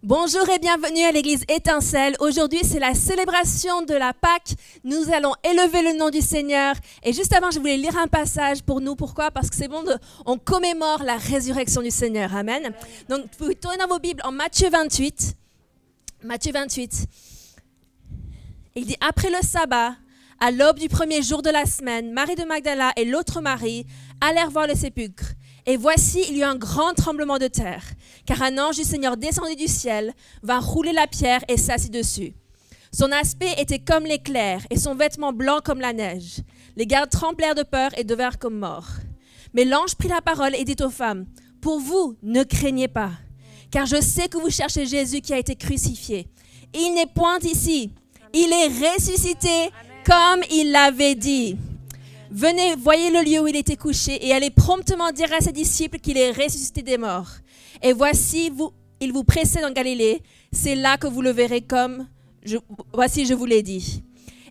Bonjour et bienvenue à l'église Étincelle. Aujourd'hui, c'est la célébration de la Pâque. Nous allons élever le nom du Seigneur. Et juste avant, je voulais lire un passage pour nous. Pourquoi? Parce que c'est bon, on commémore la résurrection du Seigneur. Amen. Donc, vous pouvez tourner dans vos Bibles en Matthieu 28. Matthieu 28. Il dit, après le sabbat, à l'aube du premier jour de la semaine, Marie de Magdala et l'autre Marie allèrent voir le sépulcre. Et voici, il y eut un grand tremblement de terre, car un ange du Seigneur descendit du ciel, vint rouler la pierre et s'assit dessus. Son aspect était comme l'éclair, et son vêtement blanc comme la neige. Les gardes tremblèrent de peur et devinrent comme morts. Mais l'ange prit la parole et dit aux femmes, « Pour vous, ne craignez pas, car je sais que vous cherchez Jésus qui a été crucifié. Il n'est point ici, il est ressuscité comme il l'avait dit. » Venez, voyez le lieu où il était couché et allez promptement dire à ses disciples qu'il est ressuscité des morts. Et voici, il vous précède en Galilée. C'est là que vous le verrez comme, voici, je vous l'ai dit.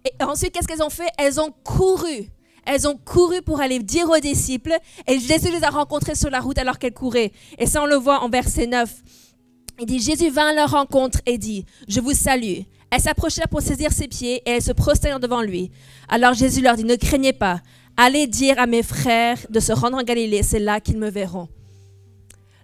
Et ensuite, qu'est-ce qu'elles ont fait? Elles ont couru. Elles ont couru pour aller dire aux disciples. Et Jésus les a rencontrés sur la route alors qu'elles couraient. Et ça, on le voit en verset 9. Il dit, Jésus vint à leur rencontre et dit, « Je vous salue. » Elles s'approchèrent pour saisir ses pieds et elles se prosternèrent devant lui. Alors Jésus leur dit, « Ne craignez pas. Allez dire à mes frères de se rendre en Galilée, c'est là qu'ils me verront. »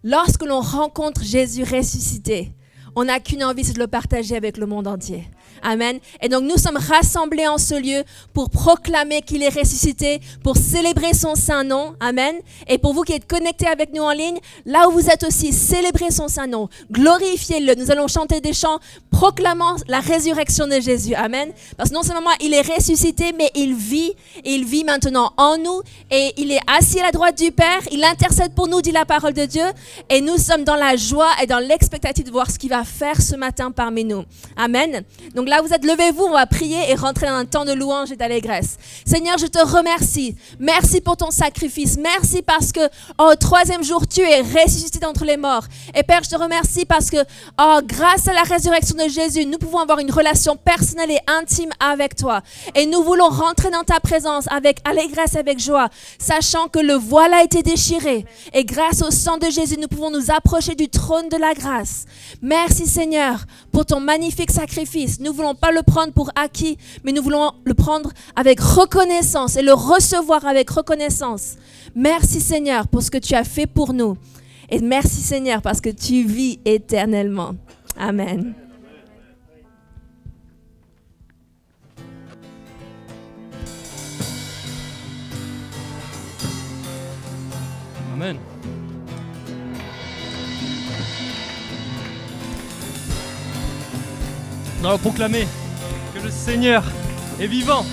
Lorsque l'on rencontre Jésus ressuscité, on n'a qu'une envie, c'est de le partager avec le monde entier. Amen. Et donc nous sommes rassemblés en ce lieu pour proclamer qu'il est ressuscité, pour célébrer son saint nom. Amen. Et pour vous qui êtes connectés avec nous en ligne, là où vous êtes aussi, célébrez son saint nom, glorifiez-le. Nous allons chanter des chants proclamant la résurrection de Jésus. Amen. Parce que non seulement il est ressuscité, mais il vit maintenant en nous et il est assis à la droite du Père. Il intercède pour nous, dit la parole de Dieu. Et nous sommes dans la joie et dans l'expectative de voir ce qu'il va faire ce matin parmi nous. Amen. Donc là, vous êtes, levez-vous, on va prier et rentrer dans un temps de louange et d'allégresse. Seigneur, je te remercie. Merci pour ton sacrifice. Merci parce que, au troisième jour, tu es ressuscité d'entre les morts. Et Père, je te remercie parce que, grâce à la résurrection de Jésus, nous pouvons avoir une relation personnelle et intime avec toi. Et nous voulons rentrer dans ta présence avec allégresse, avec joie, sachant que le voile a été déchiré. Et grâce au sang de Jésus, nous pouvons nous approcher du trône de la grâce. Merci Seigneur pour ton magnifique sacrifice. Nous ne voulons pas le prendre pour acquis, mais nous voulons le prendre avec reconnaissance et le recevoir avec reconnaissance. Merci Seigneur pour ce que tu as fait pour nous. Et merci Seigneur parce que tu vis éternellement. Amen. Amen. Nous allons proclamer que le Seigneur est vivant.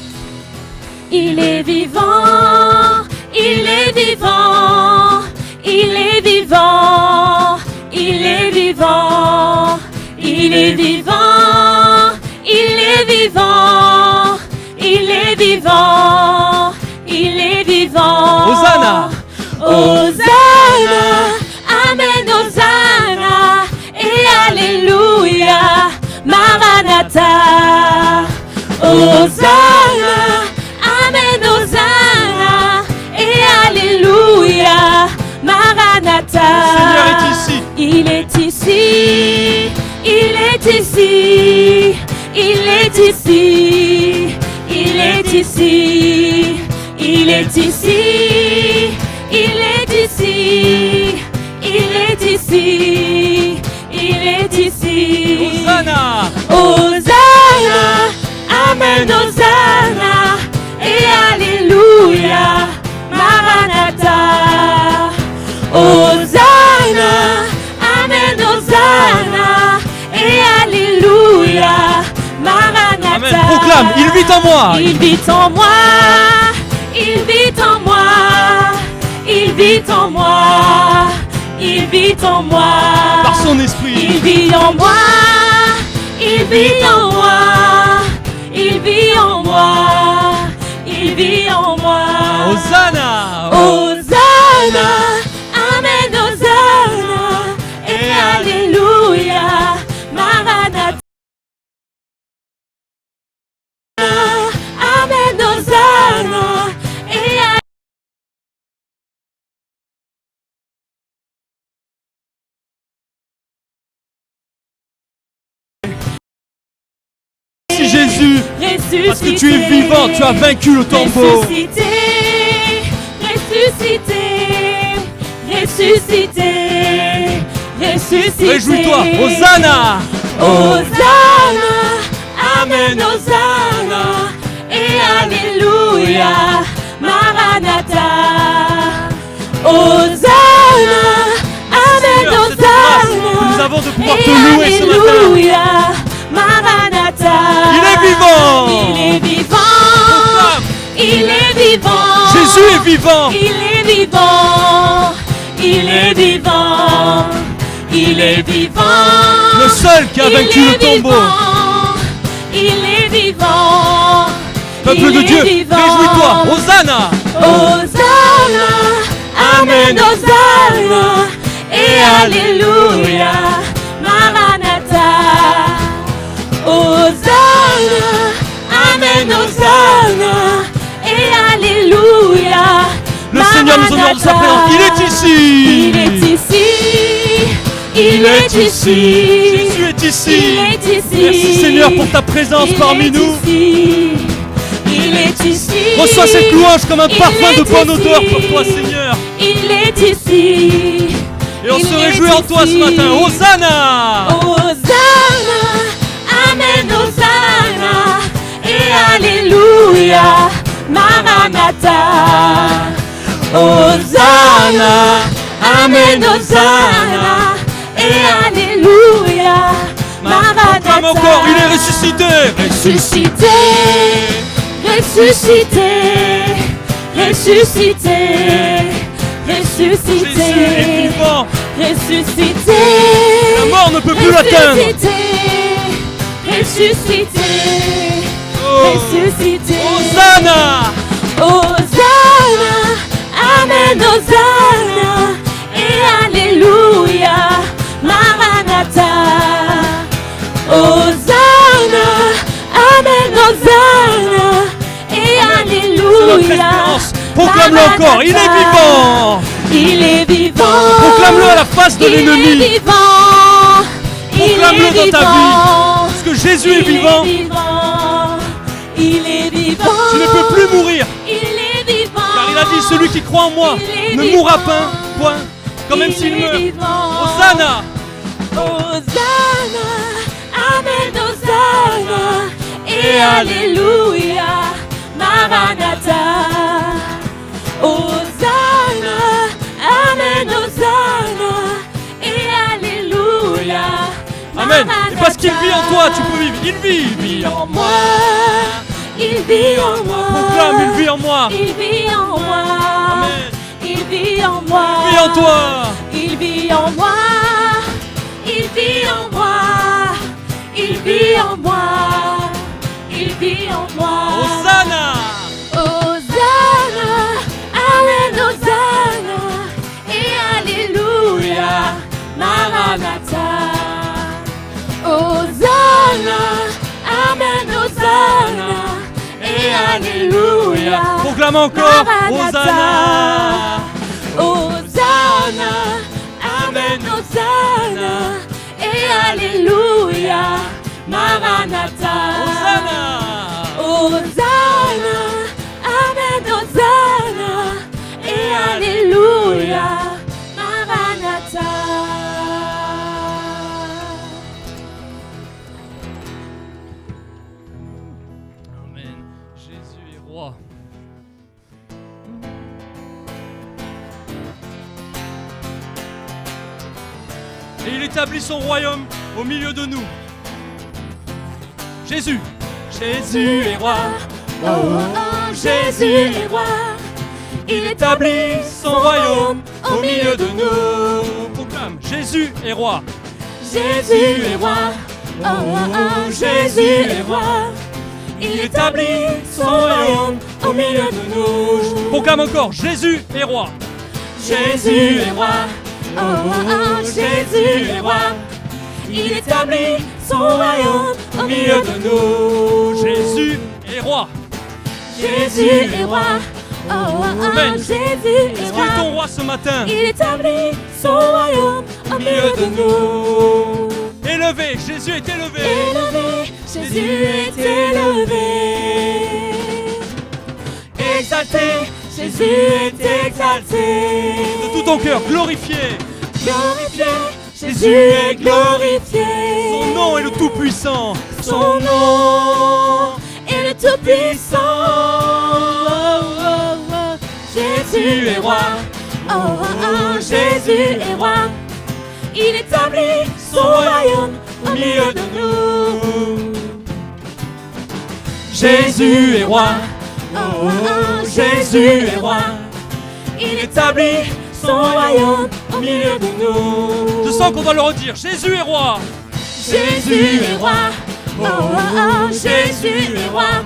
Il est vivant, il est vivant, il est vivant, il est vivant, il est vivant, il est vivant, il est vivant, il est vivant. Hosanna! Hosanna, Amen, Hosanna, et Alléluia, Maranatha. Hosanna, Amen, Hosanna, et Alléluia, Maranatha. Le Seigneur est ici. Il est ici, il est ici, il est ici, il est ici, il est ici, il est ici, il est ici, il est ici. Hosanna! Hosanna, Amen, Hosanna, et Alléluia, Maranatha. Hosanna, Amen, Hosanna, et Alléluia, Maranatha. Amen. Proclame, il vit en moi. Il vit en moi, il vit en moi, il vit en moi, il vit en moi. Par son esprit. Il vit en moi, il vit en moi, il vit en moi, il vit en moi. Hosanna! Hosanna, Amen, Hosanna, et Alléluia, Maranatha. Amen, Hosanna, et Jésus, parce que tu es vivant, tu as vaincu le tombeau. Ressuscité, ressuscité, ressuscité, ressuscité. Réjouis-toi, Hosanna. Hosanna, Amen, Hosanna, et Alléluia, Maranatha. Hosanna, Amen, Seigneur, cette grâce Hosanna, que nous avons de pouvoir et te louer ce matin. Alléluia, Maranatha. Il est vivant. Il est vivant. Proclame. Il est vivant. Jésus est vivant. Il est vivant. Il est vivant. Il est vivant. Le seul qui a vaincu le tombeau. Il est vivant. Peuple de Dieu, réjouis-toi. Hosanna. Hosanna. Amen. Hosanna. Et Alléluia. Maranatha. Hosanna. Amen. Hosanna. Et Alléluia. Le Seigneur nous honore de sa présence. Il est ici. Il est ici. Il est ici. Jésus est ici. Il est ici. Merci Seigneur pour ta présence parmi nous. Il est ici. Reçois cette louange comme un Il parfum de est bonne ici. odeur pour toi Seigneur. Il est ici. Et on Il se est réjouit en toi ce ici. matin. Hosanna. Hosanna, Amen, Hosanna, et Alléluia, Maranatha. Hosanna, Amen, Hosanna, et Alléluia, Maranatha. Proclame encore, il est ressuscité. Ressuscité, ressuscité, ressuscité, ressuscité. Jésus est vivant. Ressuscité. La mort ne peut plus l'atteindre. Ressuscité. Oh. Ressuscité. Hosanna. Hosanna. Amen. Hosanna. Et Alléluia. Maranatha. Hosanna. Amen. Hosanna. Et Alléluia. Proclame-le encore, il est vivant. Il est vivant. Proclame-le à la face de l'ennemi. Il est vivant. Proclame-le dans ta vie. Parce que Jésus est vivant. Il est vivant. Tu ne peux plus mourir. Il est vivant. Car il a dit, celui qui croit en moi ne mourra pas, point, quand même s'il meurt. Hosanna. Hosanna. Amen. Hosanna. Et Alléluia. Maranatha. Hosanna, Amen, Hosanna, et Alléluia. Amen. Et parce qu'il vit en toi, tu peux vivre. Il vit en moi. Il vit en moi. Proclame, il vit en moi. Il vit en moi. Amen. Il vit en moi. Il vit en toi. Il vit en moi. Il vit en moi. Il vit en moi. Il vit en moi. Hosanna. Hosanna, Amen, Hosanna, et Alléluia, Maranatha. Hosanna, Amen, Hosanna, et Alléluia. Proclame encore. Hosanna. Hosanna, Amen, Hosanna, et Alléluia, Maranatha. Hosanna. Hosanna, Amen, Hosanna, et Alléluia, Maranatha. Amen. Jésus est roi. Et il établit son royaume au milieu de nous. Jésus. Jésus est roi. Oh, oh, oh, Jésus est roi. Il établit son royaume au milieu de nous. Proclame. Jésus est roi. Jésus est roi. Oh, oh, oh, Jésus est roi. Il établit son royaume au milieu de nous. Proclame encore. Jésus est roi. Jésus est roi. Oh, oh, oh, Jésus est roi. Il établit son royaume au milieu de nous. Jésus est roi. Jésus est roi. Oh, oh, oh, Amen. Jésus est Est-ce qu'il est ton roi. roi ce matin? Il établit son royaume au milieu de nous. Élevé, Jésus est élevé. Élevé, Jésus est élevé. Exalté, Jésus est exalté. De tout ton cœur, glorifié. Glorifié, Jésus est glorifié. Son nom est le Tout-Puissant. Son nom est le Tout-Puissant. Jésus est roi. Oh, oh, oh, Jésus est roi. Il établit son royaume au milieu de nous. Jésus est roi. Oh, oh, oh, Jésus est roi. Il établit son royaume au milieu de nous. Je sens qu'on doit le redire. Jésus est roi. Jésus est roi. Oh, oh, oh, Jésus est roi.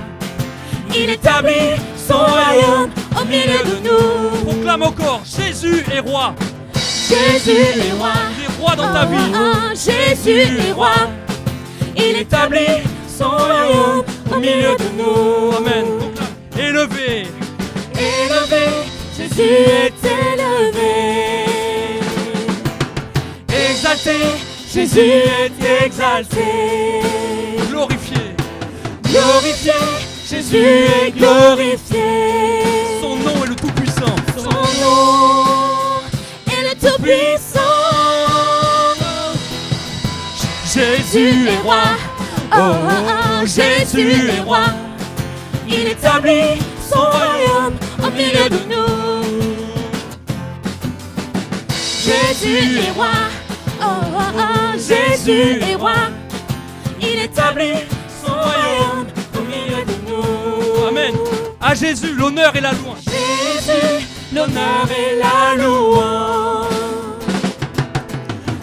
Il établit son royaume au milieu de nous. Proclame encore. Jésus est roi. Jésus est roi. Il est roi dans ta vie. Oh, oh, Jésus est roi. Il établit son royaume au milieu de nous. Amen. Proclame. Élevé. Élevé, Jésus est élevé. Exalté, Jésus est exalté. Glorifié. Glorifié, Jésus est glorifié. Son nom est le Tout-Puissant. Son nom est le Tout-Puissant. Jésus est roi. Oh, oh, oh, Jésus est roi. Il établit son royaume au milieu de nous. Jésus est roi. Oh, oh, oh, Jésus est roi. Il établit son royaume au milieu de nous. Amen. À Jésus, l'honneur et la louange. Jésus, l'honneur et la louange.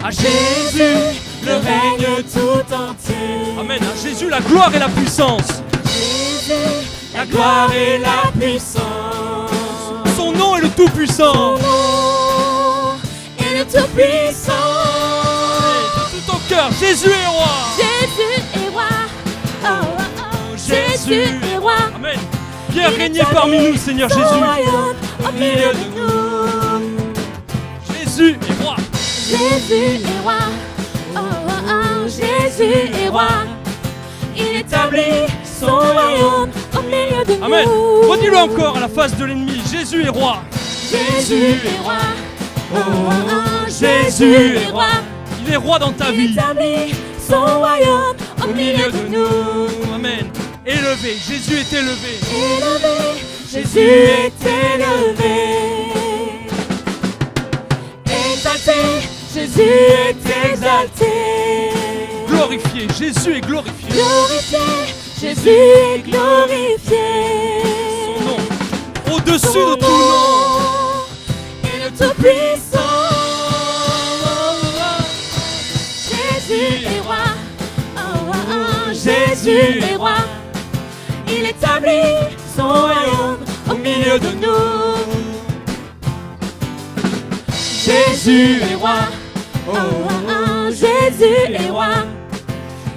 À Jésus, le règne tout entier. Amen. À Jésus, la gloire et la puissance. Jésus, la gloire et la puissance. Son nom est le Tout-Puissant. Son nom est le Tout-Puissant. De tout ton cœur, Jésus est roi. Jésus est roi. Oh, oh, oh. Jésus est roi. Amen. Viens régner parmi nous, Seigneur Son Jésus. royaume au milieu de nous. Jésus est roi. Jésus est roi. Oh, oh, oh. Jésus est roi. Il établit son royaume au milieu de Amen. nous. Redis-le encore à la face de l'ennemi. Jésus est roi. Jésus est roi. Oh, oh, oh. Jésus est roi. Il est roi dans ta Il vie. établit son royaume au milieu de nous. Amen. Élevé. Jésus est élevé. Élevé, Jésus est élevé. Exalté, Jésus est exalté. Glorifié. Jésus est glorifié. Glorifié, Jésus est glorifié. Son nom. Au-dessus de tout nom. Et le Tout-Puissant. Jésus est roi. Oh, oh, oh. Jésus est roi. Il établit son royaume au milieu de nous. Jésus est roi. Oh, oh, oh. Jésus est roi.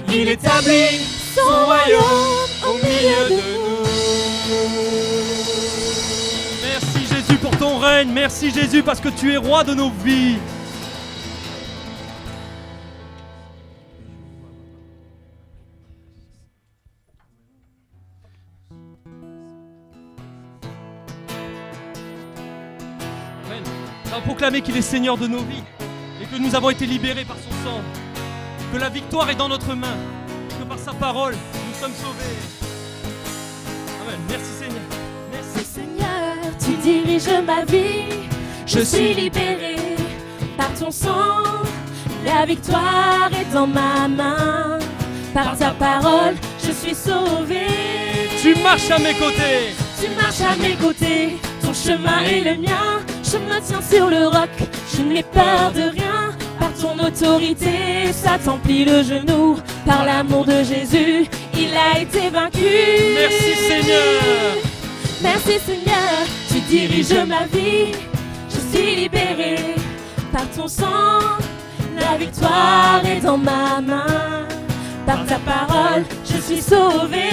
Il établit son royaume au milieu de nous. Merci Jésus pour ton règne. Merci Jésus parce que tu es roi de nos vies. Amen. On va proclamer qu'il est Seigneur de nos vies et que nous avons été libérés par son sang. Que la victoire est dans notre main. Que par sa parole, nous sommes sauvés. Amen. Merci Seigneur. Merci. Seigneur, tu diriges ma vie. Je suis libéré par ton sang. La victoire est dans ma main. Par ta parole, je suis sauvé. Tu marches à mes côtés. Tu marches à mes côtés. Ton chemin est le mien. Je me tiens sur le roc. Je n'ai peur de rien. Par ton autorité, Satan plie le genou. Par l'amour de Jésus, il a été vaincu. Merci Seigneur. Merci Seigneur, tu diriges ma vie. Je suis libéré par ton sang. La victoire est dans ma main. Par ta parole, je suis sauvé.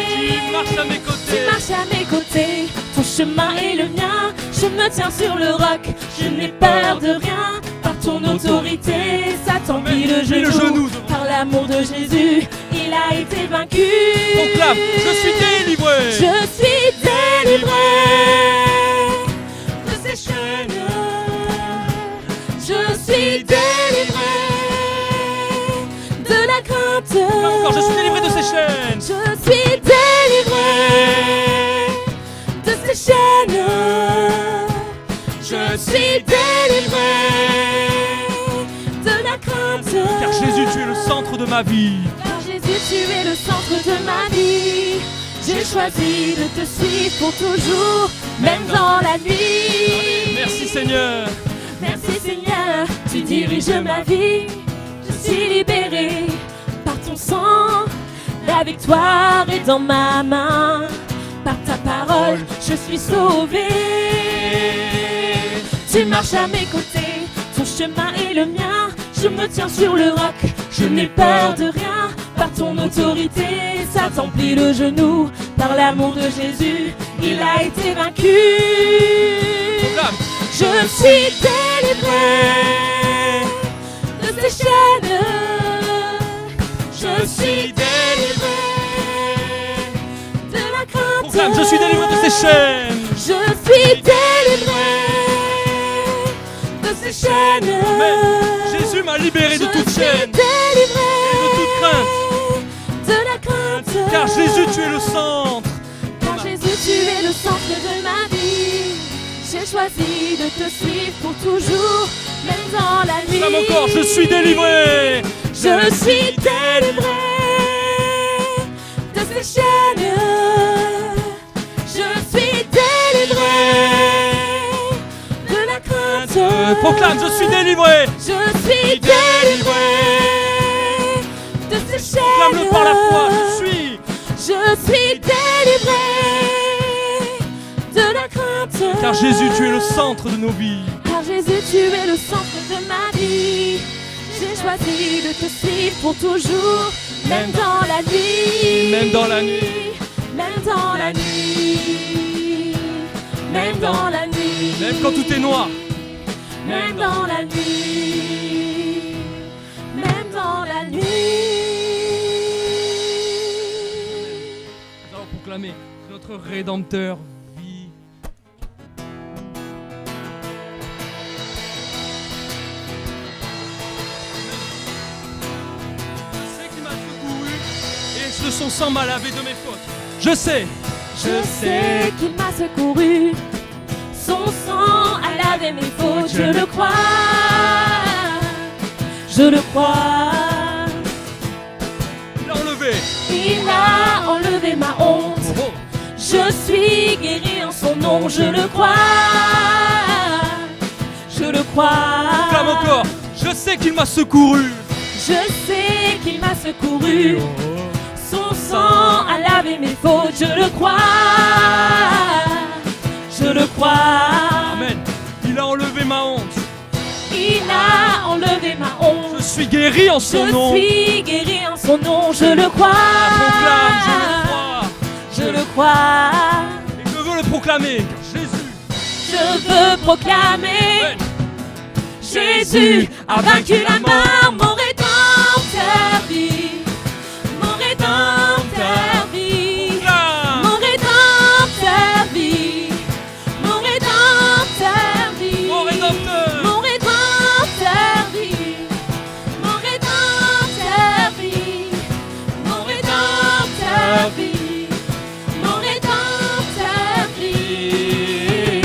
Tu marches à mes côtés. Tu marches à mes côtés. Ton chemin est le mien. Je me tiens sur le roc. Je n'ai peur de rien. Par ton autorité, Satan plie le genou. Par l'amour de Jésus, il a été vaincu. Proclame, je suis délivré. Je suis délivré de ces chaînes. Je suis délivré de la crainte. Là encore, je suis délivré de ces chaînes. Je suis délivré de ces chaînes. Je suis délivré de la crainte. Car Jésus, tu es le centre de ma vie. Car Jésus, tu es le centre de ma vie. J'ai choisi de te suivre pour toujours, même dans la nuit. Merci Seigneur. Merci Seigneur, tu diriges ma vie. Je suis libérée par ton sang. La victoire est dans ma main. Par ta parole, je suis sauvée. Tu marches à mes côtés, ton chemin est le mien. Je me tiens sur le roc, je n'ai peur de rien. Par ton autorité, Satan plie le genou. Par l'amour de Jésus, il a été vaincu. Proclame. Je suis délivré de ces chaînes. Je suis délivré de la crainte. Proclame, je suis délivré de ces chaînes. Je suis délivré de ces chaînes. Amen. Jésus m'a libéré de toute chaîne délivré et de toute crainte. de la crainte. Car Jésus, tu es le centre. Car Jésus, tu es le centre de ma vie. J'ai choisi de te suivre pour toujours, même dans la nuit. Proclame encore, je suis délivré. Je suis délivré de ces chaînes. Je suis délivré de la crainte. Proclame, je suis délivré. Je suis délivré de ces chaînes. Proclame-le par la foi, je suis. Je suis délivré de la crainte. Car Jésus, tu es le centre de nos vies. Car Jésus, tu es le centre de ma vie. J'ai choisi de te suivre pour toujours, même dans la nuit. Même dans la nuit. Même dans la nuit. Même dans la nuit. Même quand tout est noir. Même dans la nuit. Même dans la nuit. Nous allons proclamer que notre Rédempteur vit. Je sais qu'il m'a secouru et de son sang m'a lavé de mes fautes. Je sais. Je sais qu'il m'a secouru. Son sang a lavé mes fautes. Je le crois. Je le crois. Il a enlevé. Il a enlevé ma honte. Oh, oh. Je suis guéri en son nom, je le crois. Je le crois. Proclame encore. Je sais qu'il m'a secouru. Je sais qu'il m'a secouru. Son sang a lavé mes fautes, je le crois. Je le crois. Amen. Il a enlevé ma honte. Il a enlevé ma honte. Je suis guéri en son nom. Je suis guéri en son nom, je le crois. Proclame, je le crois. Je le crois. Et je veux le proclamer. Car Jésus. Je veux proclamer. Amen. Jésus a vaincu la mort, mon rédempteur vit. Mon rédempteur vit. Proclame. Mon rédempteur vit. Mon rédempteur vit. Mon Rédempteur. Mon rédempteur vit. Mon rédempteur vit. Mon rédempteur vit. Mon rédempteur vit.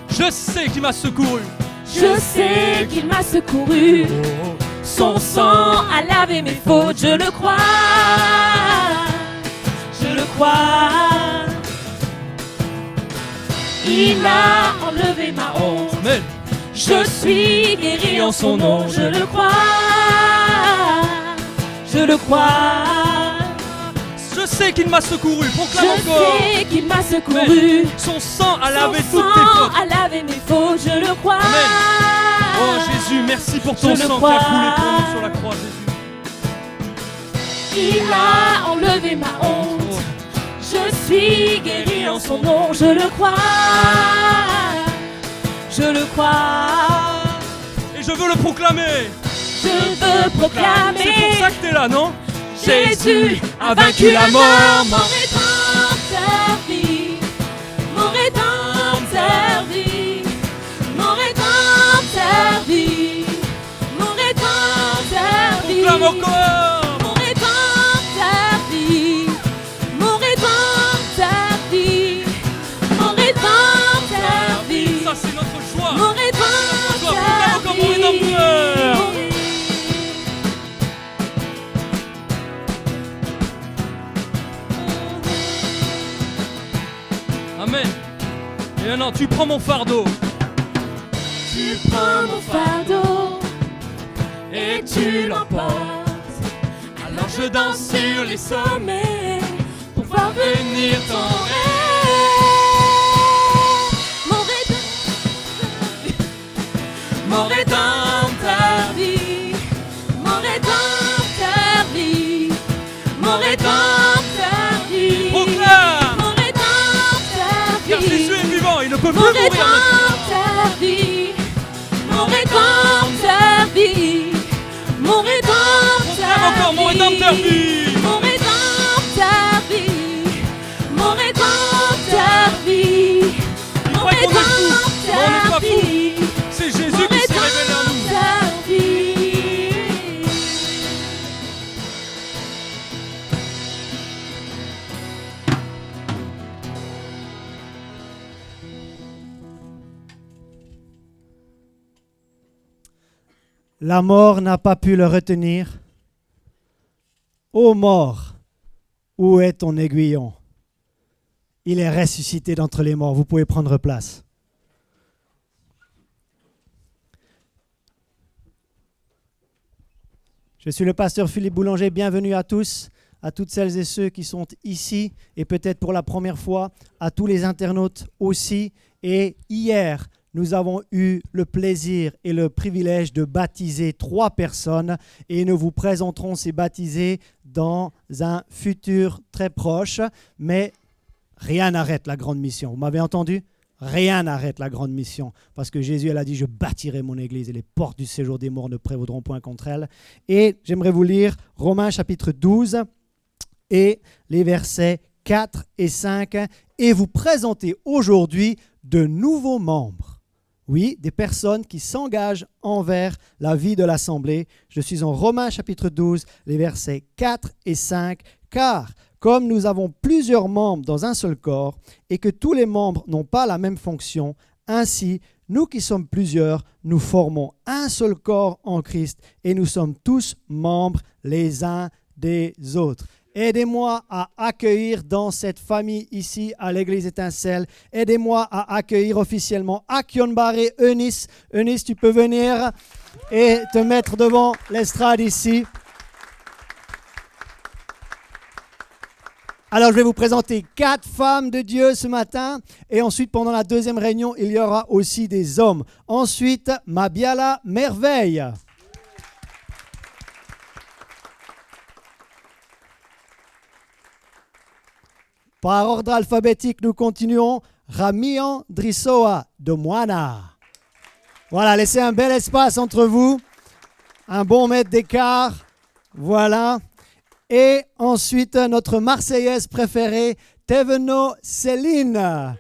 Je sais qu'il m'a secouru. Je sais qu'il m'a secouru. Son sang a lavé mes fautes, je le crois. Je le crois. Il a enlevé ma honte. Amen. Je suis guéri en son nom, je le crois. Je le crois. Je sais qu'il m'a secouru. Proclame Je encore. sais qu'il m'a secouru. Son sang a lavé Son toutes tes sang fautes. a lavé mes fautes, je le crois. Amen. Oh Jésus, merci pour ton Je le sang qui crois. a coulé pour nous sur la croix, Jésus. Il a enlevé ma honte. Oh. Je suis guéri en son nom, je le crois. Je le crois. Et je veux le proclamer. Je veux proclamer. C'est pour ça que t'es là, non? Jésus a vaincu la mort. Mon rédempteur vit. Mon rédempteur vit. Mon rédempteur vit. Mon rédempteur vit. Proclame encore. Mon rédempteur vit. Mon rédempteur vit. Mon rédempteur vit. Ça, c'est notre choix. Mon Proclame rédempteur encore mon rédempteur. Amen. Et maintenant, tu prends mon fardeau. Tu prends mon fardeau et tu l'emportes. Alors je danse sur les sommets pour voir venir ton règne. Mon rédempteur vit. Mon rédempteur vit. Mon rédempteur vit. Proclame. Mon rédempteur Car vit. Jésus est vivant, il ne peut plus Mon mourir maintenant. rédempteur vit. Mon rédempteur vit. Mon rédempteur Proclame encore, mon rédempteur vit. Mon rédempteur vit. Mon rédempteur vit. Il Mon croit qu'on est fou, mais on n'est pas rédempteur fou. vit. C'est Jésus Mon qui s'est révélé en nous. rédempteur vit. La mort n'a pas pu le retenir. Ô mort, où est ton aiguillon? Il est ressuscité d'entre les morts. Vous pouvez prendre place. Je suis le pasteur Philippe Boulanger. Bienvenue à tous, à toutes celles et ceux qui sont ici et peut-être pour la première fois, à tous les internautes aussi. Et hier, nous avons eu le plaisir et le privilège de baptiser 3 personnes et nous vous présenterons ces baptisés dans un futur très proche. Mais rien n'arrête la grande mission. Vous m'avez entendu? Rien n'arrête la grande mission. Parce que Jésus, elle a dit, je bâtirai mon église et les portes du séjour des morts ne prévaudront point contre elle. Et j'aimerais vous lire Romains chapitre 12 et les versets 4 et 5 et vous présenter aujourd'hui de nouveaux membres. Oui, des personnes qui s'engagent envers la vie de l'Assemblée. Je suis en Romains chapitre 12, les versets 4 et 5. Car, comme nous avons plusieurs membres dans un seul corps et que tous les membres n'ont pas la même fonction, ainsi, nous qui sommes plusieurs, nous formons un seul corps en Christ et nous sommes tous membres les uns des autres. Aidez-moi à accueillir dans cette famille ici à l'église Étincelle. Aidez-moi à accueillir officiellement Akionbare Eunice. Eunice, tu peux venir et te mettre devant l'estrade ici. Alors, je vais vous présenter 4 femmes de Dieu ce matin. Et ensuite, pendant la deuxième réunion, il y aura aussi des hommes. Ensuite, Mabiala Merveille. Par ordre alphabétique, nous continuons. Ramian Drissoa de Moana. Voilà, laissez un bel espace entre vous. Un bon mètre d'écart. Voilà. Et ensuite, notre Marseillaise préférée, Teveno Céline.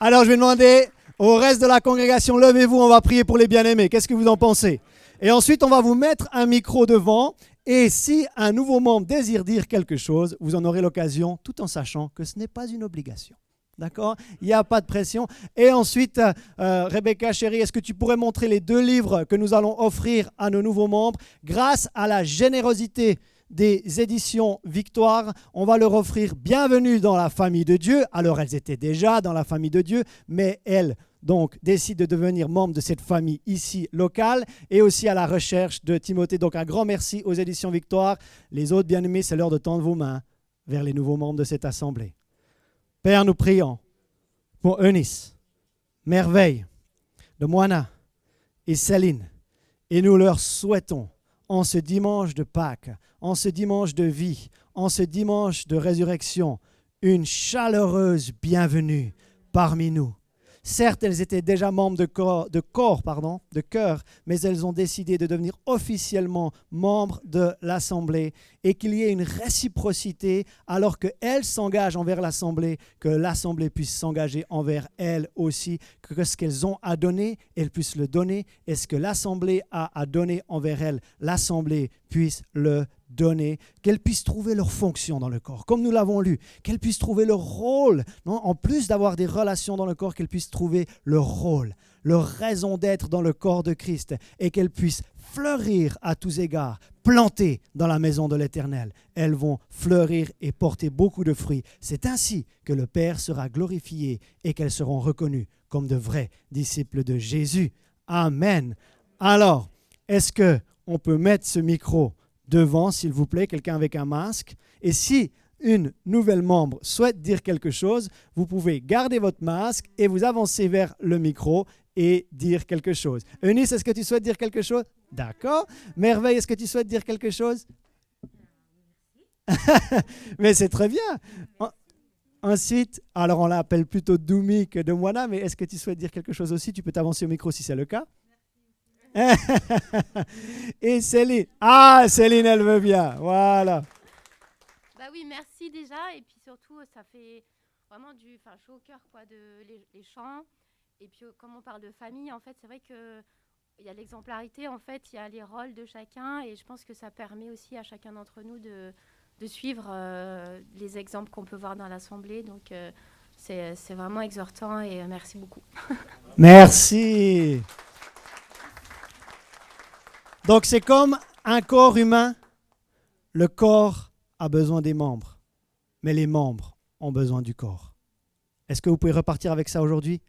Alors, je vais demander au reste de la congrégation, levez-vous, on va prier pour les bien-aimés. Qu'est-ce que vous en pensez? Et ensuite, on va vous mettre un micro devant. Et si un nouveau membre désire dire quelque chose, vous en aurez l'occasion, tout en sachant que ce n'est pas une obligation. D'accord? Il n'y a pas de pression. Et ensuite, Rebecca, chérie, est-ce que tu pourrais montrer les 2 livres que nous allons offrir à nos nouveaux membres? Grâce à la générosité des éditions Victoire, on va leur offrir Bienvenue dans la famille de Dieu. Alors, elles étaient déjà dans la famille de Dieu, mais elles donc décide de devenir membre de cette famille ici locale et aussi à la recherche de Timothée. Donc un grand merci aux éditions Victoire. Les autres bien-aimés, c'est l'heure de tendre vos mains vers les nouveaux membres de cette assemblée. Père, nous prions pour Eunice, Merveille, de Moana et Céline et nous leur souhaitons en ce dimanche de Pâques, en ce dimanche de vie, en ce dimanche de résurrection, une chaleureuse bienvenue parmi nous. Certes, elles étaient déjà membres de cœur, mais elles ont décidé de devenir officiellement membres de l'Assemblée et qu'il y ait une réciprocité alors qu'elles s'engagent envers l'Assemblée, que l'Assemblée puisse s'engager envers elles aussi, que ce qu'elles ont à donner, elles puissent le donner, et ce que l'Assemblée a à donner envers elles, l'Assemblée puisse le donner, qu'elles puissent trouver leur fonction dans le corps, comme nous l'avons lu, qu'elles puissent trouver leur rôle, non? En plus d'avoir des relations dans le corps, qu'elles puissent trouver leur rôle, leur raison d'être dans le corps de Christ, et qu'elles puissent fleurir à tous égards, plantées dans la maison de l'Éternel. Elles vont fleurir et porter beaucoup de fruits. C'est ainsi que le Père sera glorifié et qu'elles seront reconnues comme de vrais disciples de Jésus. Amen. Alors, est-ce qu'on peut mettre ce micro devant, s'il vous plaît, quelqu'un avec un masque? Et si une nouvelle membre souhaite dire quelque chose, vous pouvez garder votre masque et vous avancer vers le micro et dire quelque chose. Eunice, est-ce que tu souhaites dire quelque chose? D'accord. Merveille, est-ce que tu souhaites dire quelque chose? Mais c'est très bien. Ensuite, alors on l'appelle plutôt Doumi que Demwana, mais est-ce que tu souhaites dire quelque chose aussi? Tu peux t'avancer au micro si c'est le cas. Et Céline. Ah, Céline, elle veut bien. Voilà. Bah oui, merci déjà. Et puis surtout, ça fait vraiment chaud au cœur, quoi, les chants. Et puis, comme on parle de famille, en fait, c'est vrai qu'il y a l'exemplarité, en fait, il y a les rôles de chacun. Et je pense que ça permet aussi à chacun d'entre nous de suivre les exemples qu'on peut voir dans l'Assemblée. Donc, c'est vraiment exhortant et merci beaucoup. Merci. Donc, c'est comme un corps humain. Le corps a besoin des membres, mais les membres ont besoin du corps. Est-ce que vous pouvez repartir avec ça aujourd'hui?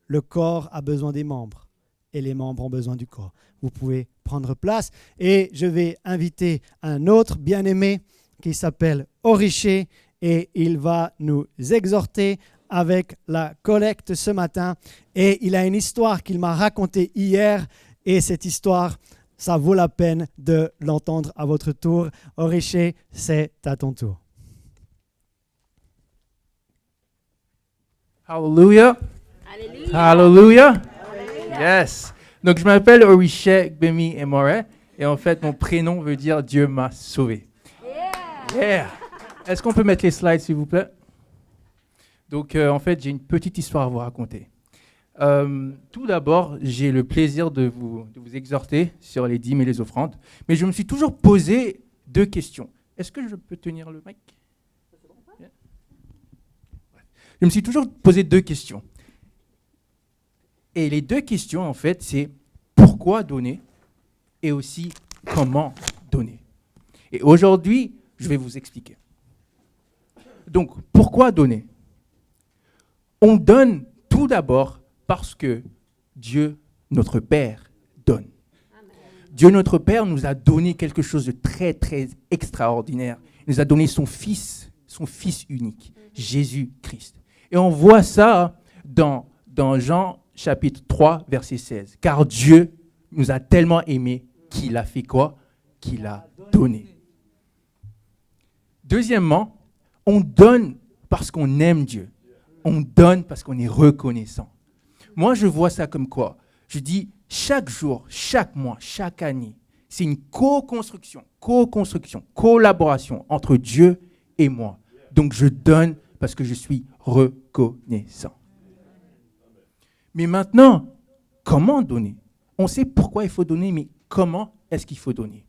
Le corps a besoin des membres et les membres ont besoin du corps. Vous pouvez prendre place et je vais inviter un autre bien-aimé qui s'appelle Oriché et il va nous exhorter avec la collecte ce matin. Et il a une histoire qu'il m'a racontée hier et cette histoire, ça vaut la peine de l'entendre à votre tour. Oriché, c'est à ton tour. Hallelujah. Hallelujah. Yes. Donc, je m'appelle Oriché Gbemi Emore et en fait, mon prénom veut dire Dieu m'a sauvé. Yeah. Est-ce qu'on peut mettre les slides, s'il vous plaît? Donc, en fait, j'ai une petite histoire à vous raconter. Tout d'abord, j'ai le plaisir de vous exhorter sur les dîmes et les offrandes, mais je me suis toujours posé 2 questions. Est-ce que je peux tenir le mic? Yeah. Je me suis toujours posé 2 questions. Et les 2 questions, en fait, c'est pourquoi donner et aussi comment donner. Et aujourd'hui, je vais vous expliquer. Donc, pourquoi donner? On donne tout d'abord parce que Dieu, notre Père, donne. Amen. Dieu, notre Père, nous a donné quelque chose de très, très extraordinaire. Il nous a donné son Fils unique, Jésus-Christ. Et on voit ça dans Jean chapitre 3, verset 16. Car Dieu nous a tellement aimés qu'il a fait quoi? Qu'il a donné. Deuxièmement, on donne parce qu'on aime Dieu. On donne parce qu'on est reconnaissant. Moi, je vois ça comme quoi? Je dis, chaque jour, chaque mois, chaque année, c'est une co-construction, collaboration entre Dieu et moi. Donc, je donne parce que je suis reconnaissant. Mais maintenant, comment donner? On sait pourquoi il faut donner, mais comment est-ce qu'il faut donner?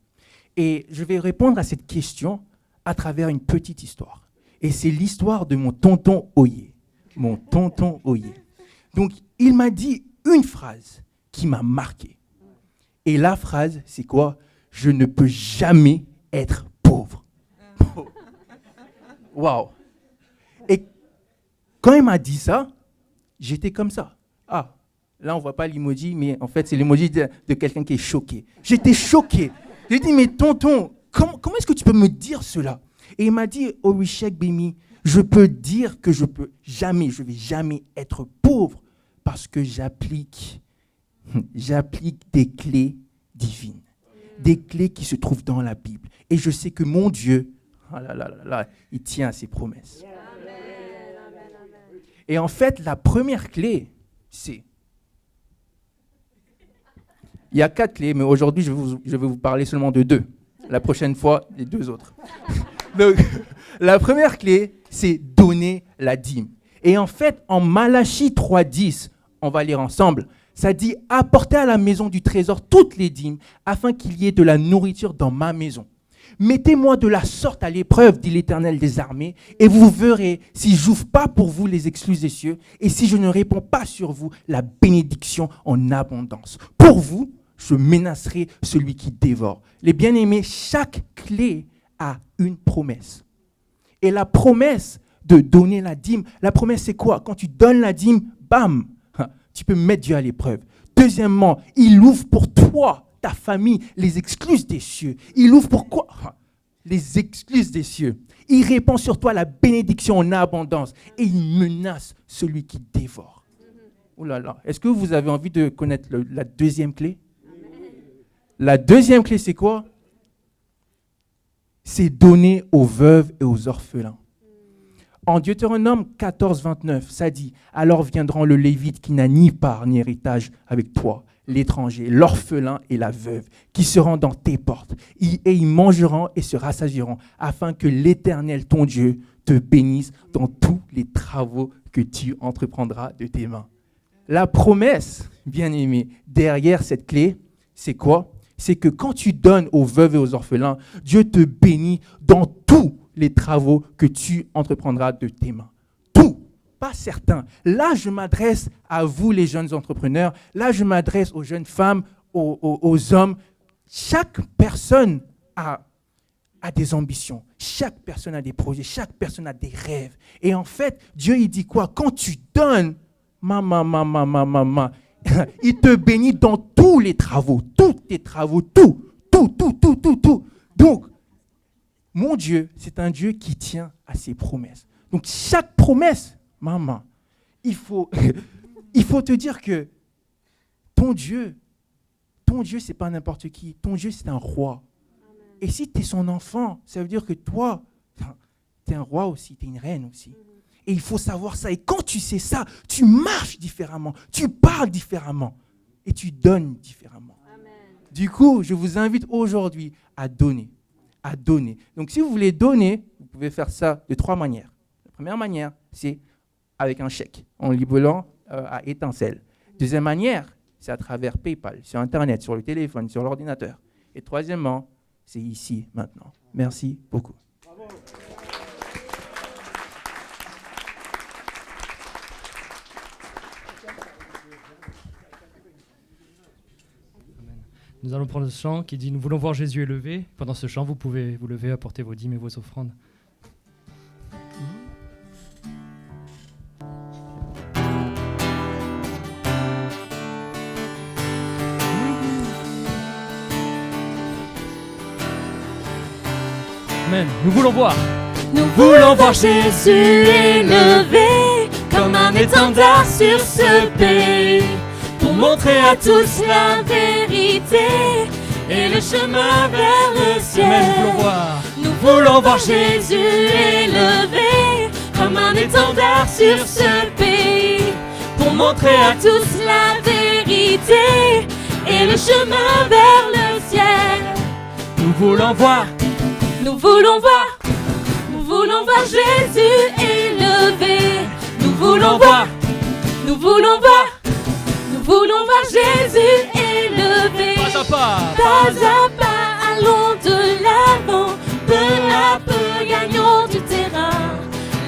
Et je vais répondre à cette question à travers une petite histoire. Et c'est l'histoire de mon tonton Oye. Mon tonton Oye. Donc, il m'a dit une phrase qui m'a marqué. Et la phrase, c'est quoi? Je ne peux jamais être pauvre. Waouh! Et quand il m'a dit ça, j'étais comme ça. Ah, là, on ne voit pas l'emoji, mais en fait, c'est l'emoji de quelqu'un qui est choqué. J'étais choqué. J'ai dit, mais tonton, comment est-ce que tu peux me dire cela? Et il m'a dit, Oriché Gbemi, je peux dire que je vais jamais être pauvre parce que j'applique des clés divines. des clés qui se trouvent dans la Bible. Et je sais que mon Dieu, il tient à ses promesses. Et en fait, la première clé, c'est... Il y a 4 clés, mais aujourd'hui, je vais vous parler seulement de 2. La prochaine fois, les 2 autres. Donc, la première clé, c'est donner la dîme. Et en fait, en Malachie 3,10, on va lire ensemble, ça dit « Apportez à la maison du trésor toutes les dîmes, afin qu'il y ait de la nourriture dans ma maison. Mettez-moi de la sorte à l'épreuve, dit l'Éternel des armées, et vous verrez si j'ouvre pas pour vous les exclus des cieux, et si je ne réponds pas sur vous la bénédiction en abondance. Pour vous, je menacerai celui qui dévore. » Les bien-aimés, chaque clé a une promesse. Et la promesse de donner la dîme, la promesse c'est quoi? Quand tu donnes la dîme, bam, tu peux mettre Dieu à l'épreuve. Deuxièmement, il ouvre pour toi, ta famille, les exclus des cieux. Il ouvre pour quoi? Les exclus des cieux. Il répand sur toi la bénédiction en abondance et il menace celui qui dévore. Oh là là, est-ce que vous avez envie de connaître la deuxième clé? La deuxième clé, c'est quoi? C'est donner aux veuves et aux orphelins. En Deutéronome 14, 29, ça dit « Alors viendront le Lévite qui n'a ni part ni héritage avec toi, l'étranger, l'orphelin et la veuve, qui seront dans tes portes, et ils mangeront et se rassasieront, afin que l'Éternel, ton Dieu, te bénisse dans tous les travaux que tu entreprendras de tes mains. » La promesse, bien-aimé, derrière cette clé, c'est quoi? C'est que quand tu donnes aux veuves et aux orphelins, Dieu te bénit dans tous les travaux que tu entreprendras de tes mains. Tout, pas certains. Là, je m'adresse à vous, les jeunes entrepreneurs. Là, je m'adresse aux jeunes femmes, aux hommes. Chaque personne a des ambitions. Chaque personne a des projets. Chaque personne a des rêves. Et en fait, Dieu, il dit quoi? Quand tu donnes, il te bénit dans tous les travaux, tous tes travaux, tout. Donc, mon Dieu, c'est un Dieu qui tient à ses promesses. Donc, chaque promesse, maman, il faut te dire que ton Dieu, c'est pas n'importe qui. Ton Dieu, c'est un roi. Amen. Et si tu es son enfant, ça veut dire que toi, tu es un roi aussi, tu es une reine aussi. Et il faut savoir ça. Et quand tu sais ça, tu marches différemment, tu parles différemment et tu donnes différemment. Amen. Du coup, je vous invite aujourd'hui à donner. Donc, si vous voulez donner, vous pouvez faire ça de 3 manières. La première manière, c'est avec un chèque, en libolant à Étincelle. Deuxième manière, c'est à travers PayPal, sur Internet, sur le téléphone, sur l'ordinateur. Et troisièmement, c'est ici, maintenant. Merci beaucoup. Bravo. Nous allons prendre ce chant qui dit « Nous voulons voir Jésus élevé ». Pendant ce chant, vous pouvez vous lever, apporter vos dîmes et vos offrandes. Amen. Nous voulons voir. Nous voulons voir Jésus élevé comme un étendard sur ce pays, pour montrer à tous la vérité et le chemin vers le ciel. Nous voulons voir Jésus élevé comme un étendard sur ce pays, pour montrer à tous la vérité et le chemin vers le ciel. Nous voulons voir. Nous voulons voir. Nous voulons voir Jésus élevé. Nous voulons voir. Nous voulons voir. Nous voulons voir Jésus élevé. Pas à pas. Pas à pas, allons de l'avant. Peu à peu, gagnons du terrain.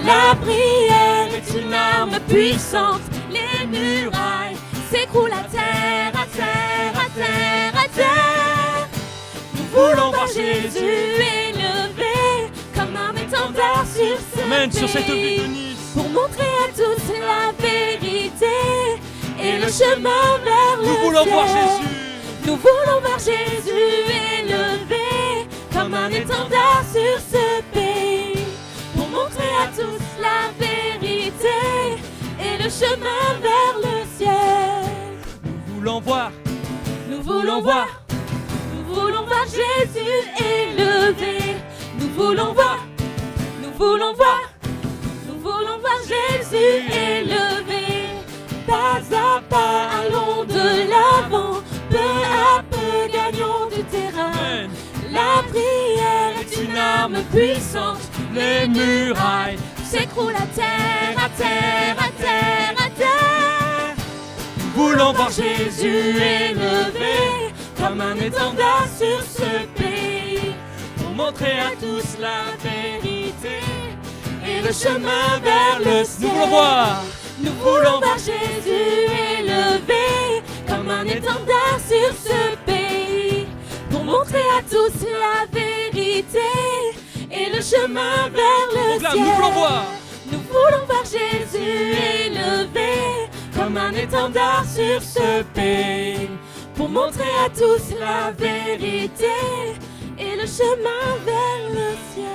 La prière est une arme puissante. Les murailles s'écroulent à terre, à terre, à terre, à terre. Nous voulons voir Jésus élevé comme un étendard sur ce Amen, pays, sur cette ville de Nice, pour montrer à tous la vérité et le chemin vers le ciel. Nous voulons voir Jésus. Nous voulons voir Jésus élevé comme un étendard sur ce pays, pour montrer à tous la vérité et le chemin vers le ciel. Nous voulons voir. Nous voulons voir. Nous voulons voir Jésus élevé. Nous voulons voir, nous voulons voir, nous voulons voir Jésus élevé. Pas à pas, allons de l'avant, peu à peu, gagnons du terrain. Amen. La prière est une arme puissante, Les murailles s'écroulent à terre, à terre, à terre, à terre. voulons voir Jésus élevé, comme un étendard sur ce pays, pour montrer à tous la vérité et le chemin vers le ciel. Nous voulons voir. Nous voulons voir Jésus élevé, comme un étendard sur ce pays, pour montrer à tous la vérité et le chemin vers le Proclame, ciel. nous voulons voir. Nous voulons voir Jésus élevé, comme un étendard sur ce pays, pour montrer à tous la vérité et le chemin vers le ciel.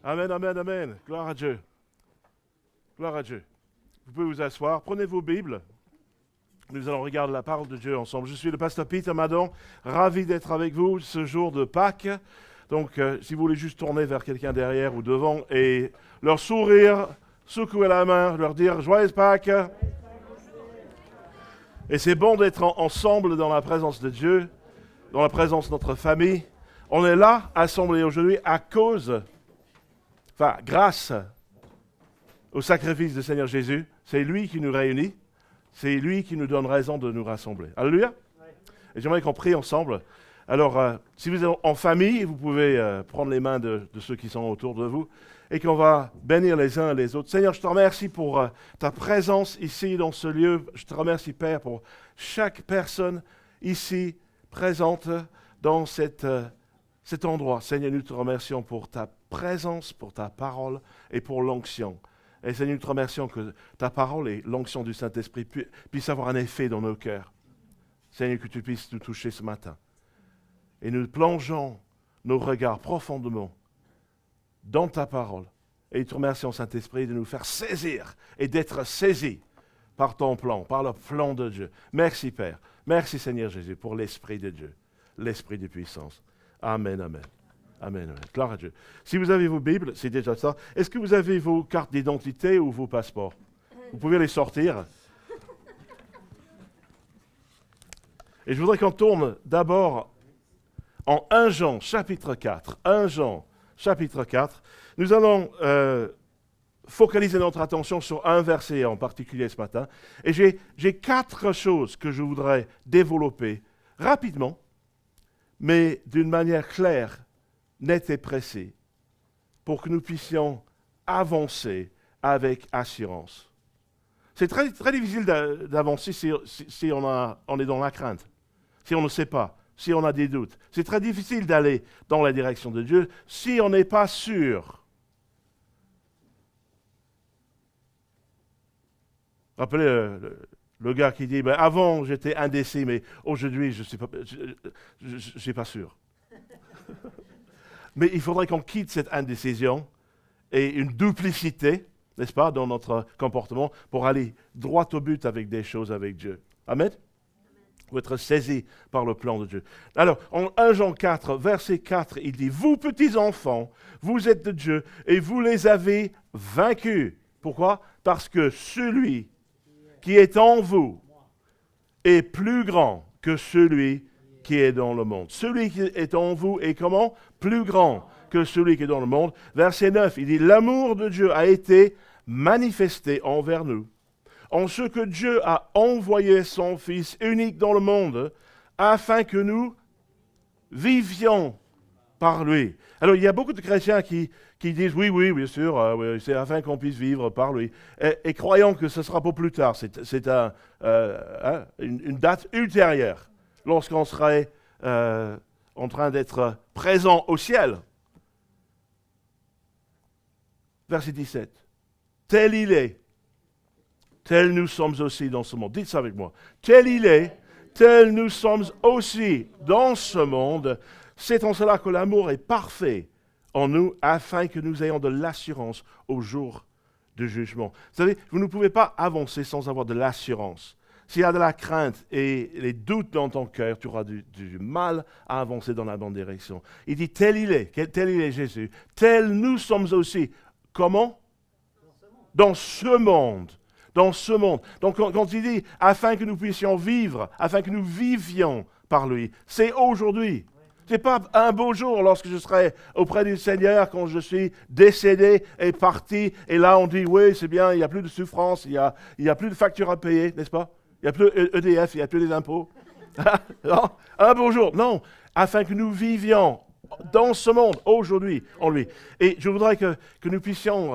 Amen, amen, amen. Gloire à Dieu. Gloire à Dieu. Vous pouvez vous asseoir. Prenez vos Bibles. Nous allons regarder la parole de Dieu ensemble. Je suis le pasteur Peter Madon. Ravi d'être avec vous ce jour de Pâques. Donc, si vous voulez juste tourner vers quelqu'un derrière ou devant et leur sourire, secouer la main, leur dire « Joyeuses Pâques ». Et c'est bon d'être ensemble dans la présence de Dieu, dans la présence de notre famille. On est là, assemblés aujourd'hui, grâce au sacrifice du Seigneur Jésus. C'est lui qui nous réunit. C'est lui qui nous donne raison de nous rassembler. Alléluia. Et j'aimerais qu'on prie ensemble. Alors, si vous êtes en famille, vous pouvez prendre les mains de ceux qui sont autour de vous et qu'on va bénir les uns les autres. Seigneur, je te remercie pour ta présence ici dans ce lieu. Je te remercie, Père, pour chaque personne ici présente dans cet endroit. Seigneur, nous te remercions pour ta présence, pour ta parole et pour l'onction. Et Seigneur, nous te remercions que ta parole et l'onction du Saint-Esprit puissent avoir un effet dans nos cœurs. Seigneur, que tu puisses nous toucher ce matin. Et nous plongeons nos regards profondément dans ta parole. Et nous te remercions, Saint-Esprit, de nous faire saisir et d'être saisis par ton plan, par le plan de Dieu. Merci, Père. Merci, Seigneur Jésus, pour l'Esprit de Dieu, l'Esprit de puissance. Amen, amen. Amen, amen. Gloire à Dieu. Si vous avez vos Bibles, c'est déjà ça. Est-ce que vous avez vos cartes d'identité ou vos passeports? Vous pouvez les sortir. Et je voudrais qu'on tourne d'abord en 1 Jean, chapitre 4. 1 Jean, chapitre 4. Nous allons focaliser notre attention sur un verset en particulier ce matin. Et j'ai 4 choses que je voudrais développer rapidement, mais d'une manière claire, nette et précise, pour que nous puissions avancer avec assurance. C'est très, très difficile d'avancer si on est dans la crainte, si on ne sait pas, si on a des doutes. C'est très difficile d'aller dans la direction de Dieu si on n'est pas sûr. Rappelez le gars qui dit, avant j'étais indécis, mais aujourd'hui je ne suis pas sûr. Mais il faudrait qu'on quitte cette indécision et une duplicité, n'est-ce pas, dans notre comportement pour aller droit au but avec des choses avec Dieu. Amen. Pour être saisi par le plan de Dieu. Alors, en 1 Jean 4, verset 4, il dit, « Vous, petits enfants, vous êtes de Dieu et vous les avez vaincus. » Pourquoi? Parce que celui qui est en vous est plus grand que celui qui est dans le monde. Celui qui est en vous est comment? Plus grand que celui qui est dans le monde. Verset 9, il dit, « L'amour de Dieu a été manifesté envers nous, en ce que Dieu a envoyé son Fils unique dans le monde, afin que nous vivions par lui. » Alors, il y a beaucoup de chrétiens qui disent, oui, bien sûr, oui, c'est afin qu'on puisse vivre par lui. Et croyons que ce sera pour plus tard. C'est une date ultérieure, lorsqu'on serait en train d'être présent au ciel. Verset 17. Tel il est, tel nous sommes aussi dans ce monde. Dites ça avec moi. Tel il est, tel nous sommes aussi dans ce monde. C'est en cela que l'amour est parfait en nous, afin que nous ayons de l'assurance au jour de jugement. Vous savez, vous ne pouvez pas avancer sans avoir de l'assurance. S'il y a de la crainte et les doutes dans ton cœur, tu auras du mal à avancer dans la bonne direction. Il dit, tel il est Jésus, tel nous sommes aussi. Comment? Dans ce monde. Dans ce monde. Donc quand il dit, afin que nous puissions vivre, afin que nous vivions par lui, c'est aujourd'hui. Ce n'est pas un beau jour lorsque je serai auprès du Seigneur, quand je suis décédé et parti, et là on dit, oui, c'est bien, il n'y a plus de souffrance, il n'y a plus de factures à payer, n'est-ce pas? Il n'y a plus EDF, il n'y a plus des impôts. Non, un beau jour, non, afin que nous vivions dans ce monde, aujourd'hui, en lui. Et je voudrais que nous puissions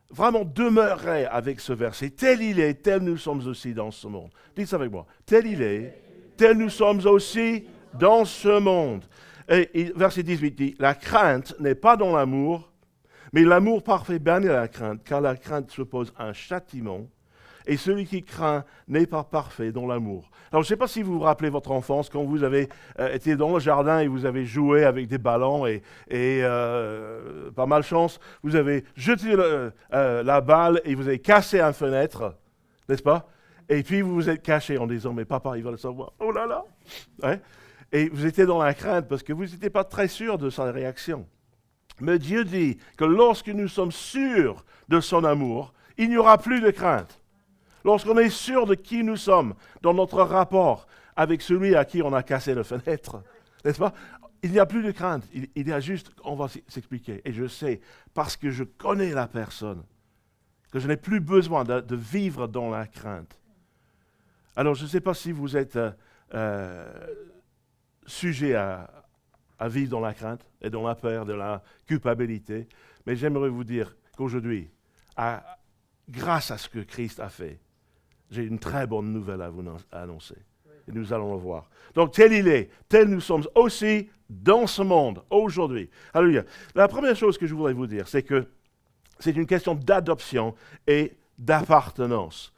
vraiment demeurer avec ce verset. Tel il est, tel nous sommes aussi dans ce monde. Dites ça avec moi. Tel il est, tel nous sommes aussi dans ce monde. Et verset 18 dit, la crainte n'est pas dans l'amour, mais l'amour parfait bannit la crainte, car la crainte suppose un châtiment, et celui qui craint n'est pas parfait dans l'amour. Alors, je ne sais pas si vous vous rappelez votre enfance, quand vous avez été dans le jardin et vous avez joué avec des ballons et par malchance, vous avez jeté la balle et vous avez cassé une fenêtre, n'est-ce pas? Et puis, vous vous êtes caché en disant, mais papa, il va le savoir. Oh là là! Ouais. Et vous étiez dans la crainte parce que vous n'étiez pas très sûr de sa réaction. Mais Dieu dit que lorsque nous sommes sûrs de son amour, il n'y aura plus de crainte. Lorsqu'on est sûr de qui nous sommes dans notre rapport avec celui à qui on a cassé la fenêtre, n'est-ce pas? Il n'y a plus de crainte. Il y a juste, on va s'expliquer. Et je sais, parce que je connais la personne, que je n'ai plus besoin de vivre dans la crainte. Alors, je ne sais pas si vous êtes sujet à vivre dans la crainte et dans la peur, de la culpabilité, mais j'aimerais vous dire qu'aujourd'hui, grâce à ce que Christ a fait, j'ai une très bonne nouvelle à vous annoncer. Et nous allons le voir. Donc, tel il est, tel nous sommes aussi dans ce monde, aujourd'hui. Alléluia. La première chose que je voudrais vous dire, c'est que c'est une question d'adoption et d'appartenance.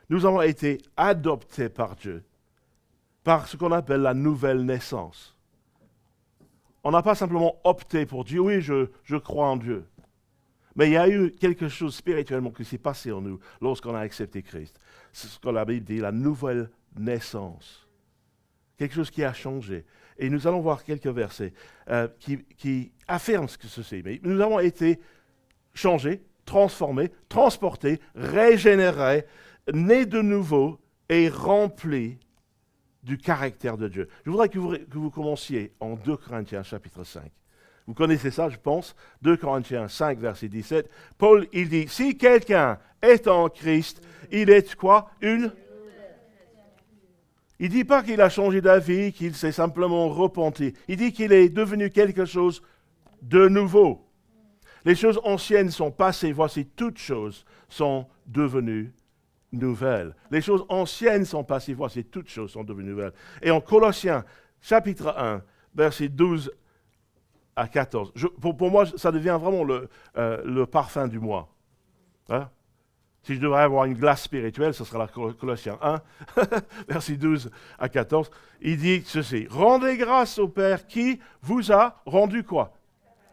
Nous avons été adoptés par Dieu, par ce qu'on appelle la nouvelle naissance. On n'a pas simplement opté pour Dieu, oui, je crois en Dieu. Mais il y a eu quelque chose spirituellement qui s'est passé en nous lorsqu'on a accepté Christ. C'est ce que la Bible dit, la nouvelle naissance. Quelque chose qui a changé. Et nous allons voir quelques versets qui affirment ceci. Mais nous avons été changés, transformés, transportés, régénérés, nés de nouveau et remplis du caractère de Dieu. Je voudrais que vous commenciez en 2 Corinthiens chapitre 5. Vous connaissez ça, je pense. 2 Corinthiens 5, verset 17. Paul, il dit, si quelqu'un est en Christ, il est quoi? Il ne dit pas qu'il a changé d'avis, qu'il s'est simplement repenti. Il dit qu'il est devenu quelque chose de nouveau. Les choses anciennes sont passées, voici toutes choses sont devenues nouvelles. Les choses anciennes sont passées, voici toutes choses sont devenues nouvelles. Et en Colossiens, chapitre 1, verset 12 à 14. Pour moi, ça devient vraiment le parfum du mois. Hein? Si je devrais avoir une glace spirituelle, ce sera la Colossiens 1, verset 12 à 14. Il dit ceci, « Rendez grâce au Père qui vous a rendu quoi?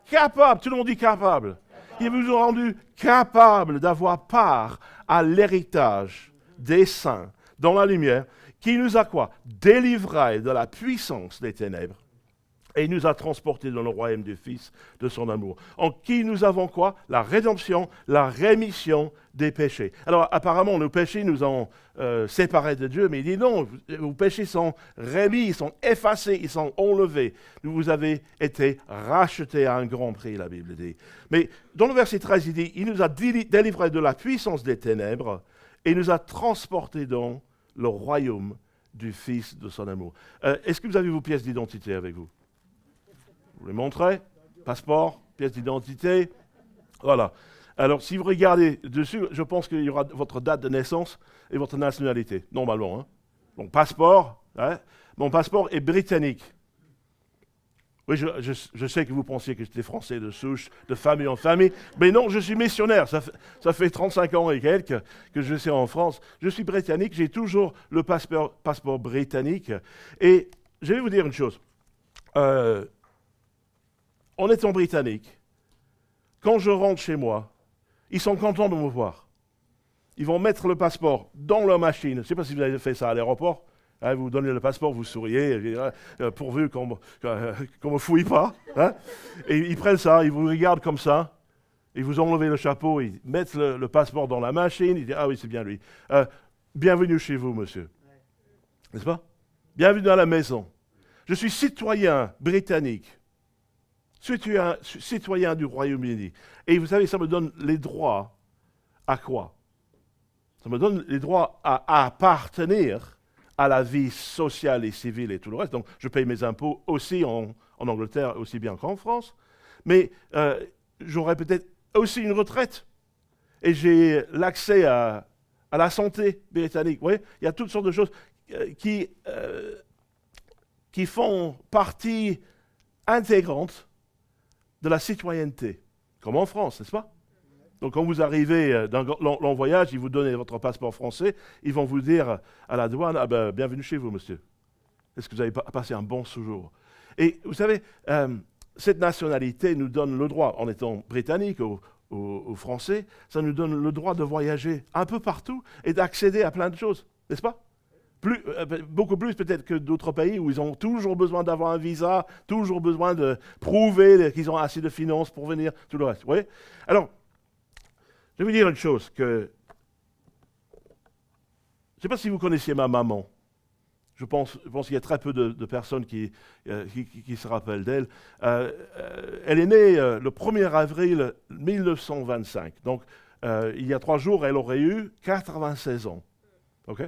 Capable, tout le monde dit capable. Il vous a rendu capable d'avoir part à l'héritage des saints dans la lumière, qui nous a quoi? Délivrés de la puissance des ténèbres. Et il nous a transportés dans le royaume du Fils de son amour. En qui nous avons quoi? La rédemption, la rémission des péchés. Alors apparemment, nos péchés nous ont séparés de Dieu, mais il dit non, vos péchés sont remis, ils sont effacés, ils sont enlevés. Vous avez été rachetés à un grand prix, la Bible dit. Mais dans le verset 13, il dit, il nous a délivrés de la puissance des ténèbres et nous a transportés dans le royaume du Fils de son amour. Est-ce que vous avez vos pièces d'identité avec vous? Vous les montrez? Passeport, pièce d'identité. Voilà. Alors, si vous regardez dessus, je pense qu'il y aura votre date de naissance et votre nationalité, normalement. Hein. Mon passeport, hein, mon passeport est britannique. Oui, je sais que vous pensiez que j'étais français de souche, de famille en famille, mais non, je suis missionnaire. Ça fait 35 ans et quelques que je suis en France. Je suis britannique, j'ai toujours le passeport britannique. Et je vais vous dire une chose. En étant britannique, quand je rentre chez moi, ils sont contents de me voir. Ils vont mettre le passeport dans leur machine. Je ne sais pas si vous avez fait ça à l'aéroport. Hein, vous donnez le passeport, vous souriez, pourvu qu'on ne me fouille pas. Hein. Et ils prennent ça, ils vous regardent comme ça. Ils vous enlèvent le chapeau, ils mettent le passeport dans la machine. Ils disent, ah oui, c'est bien lui. Bienvenue chez vous, monsieur. N'est-ce pas? Bienvenue à la maison. Je suis citoyen britannique. Citoyen du Royaume-Uni. Et vous savez, ça me donne les droits à quoi? Ça me donne les droits à appartenir à la vie sociale et civile et tout le reste. Donc, je paye mes impôts aussi en Angleterre, aussi bien qu'en France. Mais j'aurai peut-être aussi une retraite. Et j'ai l'accès à la santé britannique. Vous voyez, il y a toutes sortes de choses qui font partie intégrante de la citoyenneté, comme en France, n'est-ce pas? Donc quand vous arrivez d'un long voyage, ils vous donnent votre passeport français, ils vont vous dire à la douane, ah ben, bienvenue chez vous, monsieur. Est-ce que vous avez passé un bon séjour? Et vous savez, cette nationalité nous donne le droit, en étant britannique ou français, ça nous donne le droit de voyager un peu partout et d'accéder à plein de choses, n'est-ce pas? Beaucoup plus peut-être que d'autres pays où ils ont toujours besoin d'avoir un visa, toujours besoin de prouver qu'ils ont assez de finances pour venir, tout le reste. Vous voyez? Alors, je vais vous dire une chose, que je ne sais pas si vous connaissiez ma maman. Je pense qu'il y a très peu de personnes qui se rappellent d'elle. Elle est née le 1er avril 1925. Donc, il y a 3 jours, elle aurait eu 96 ans. Okay?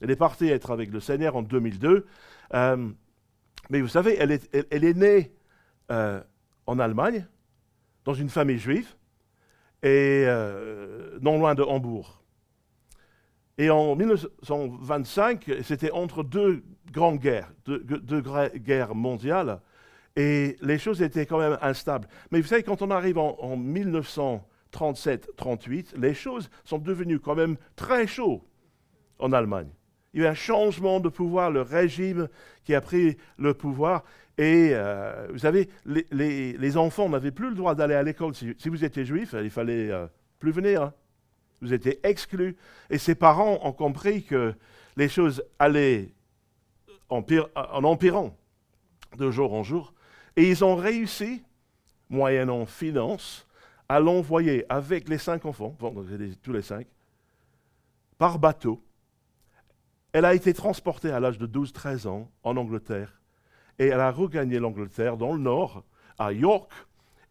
Elle est partie être avec le Seigneur en 2002. Mais vous savez, elle est née en Allemagne, dans une famille juive, et non loin de Hambourg. Et en 1925, c'était entre 2 grandes guerres, deux guerres mondiales, et les choses étaient quand même instables. Mais vous savez, quand on arrive en 1937-38, les choses sont devenues quand même très chaudes en Allemagne. Il y a eu un changement de pouvoir, le régime qui a pris le pouvoir. Et vous savez, les enfants n'avaient plus le droit d'aller à l'école. Si vous étiez juif, il fallait plus venir. Hein. Vous étiez exclus. Et ses parents ont compris que les choses allaient en empirant de jour en jour. Et ils ont réussi, moyennant finances, à l'envoyer avec les 5 enfants, tous les 5, par bateau. Elle a été transportée à l'âge de 12-13 ans en Angleterre. Et elle a regagné l'Angleterre dans le nord, à York.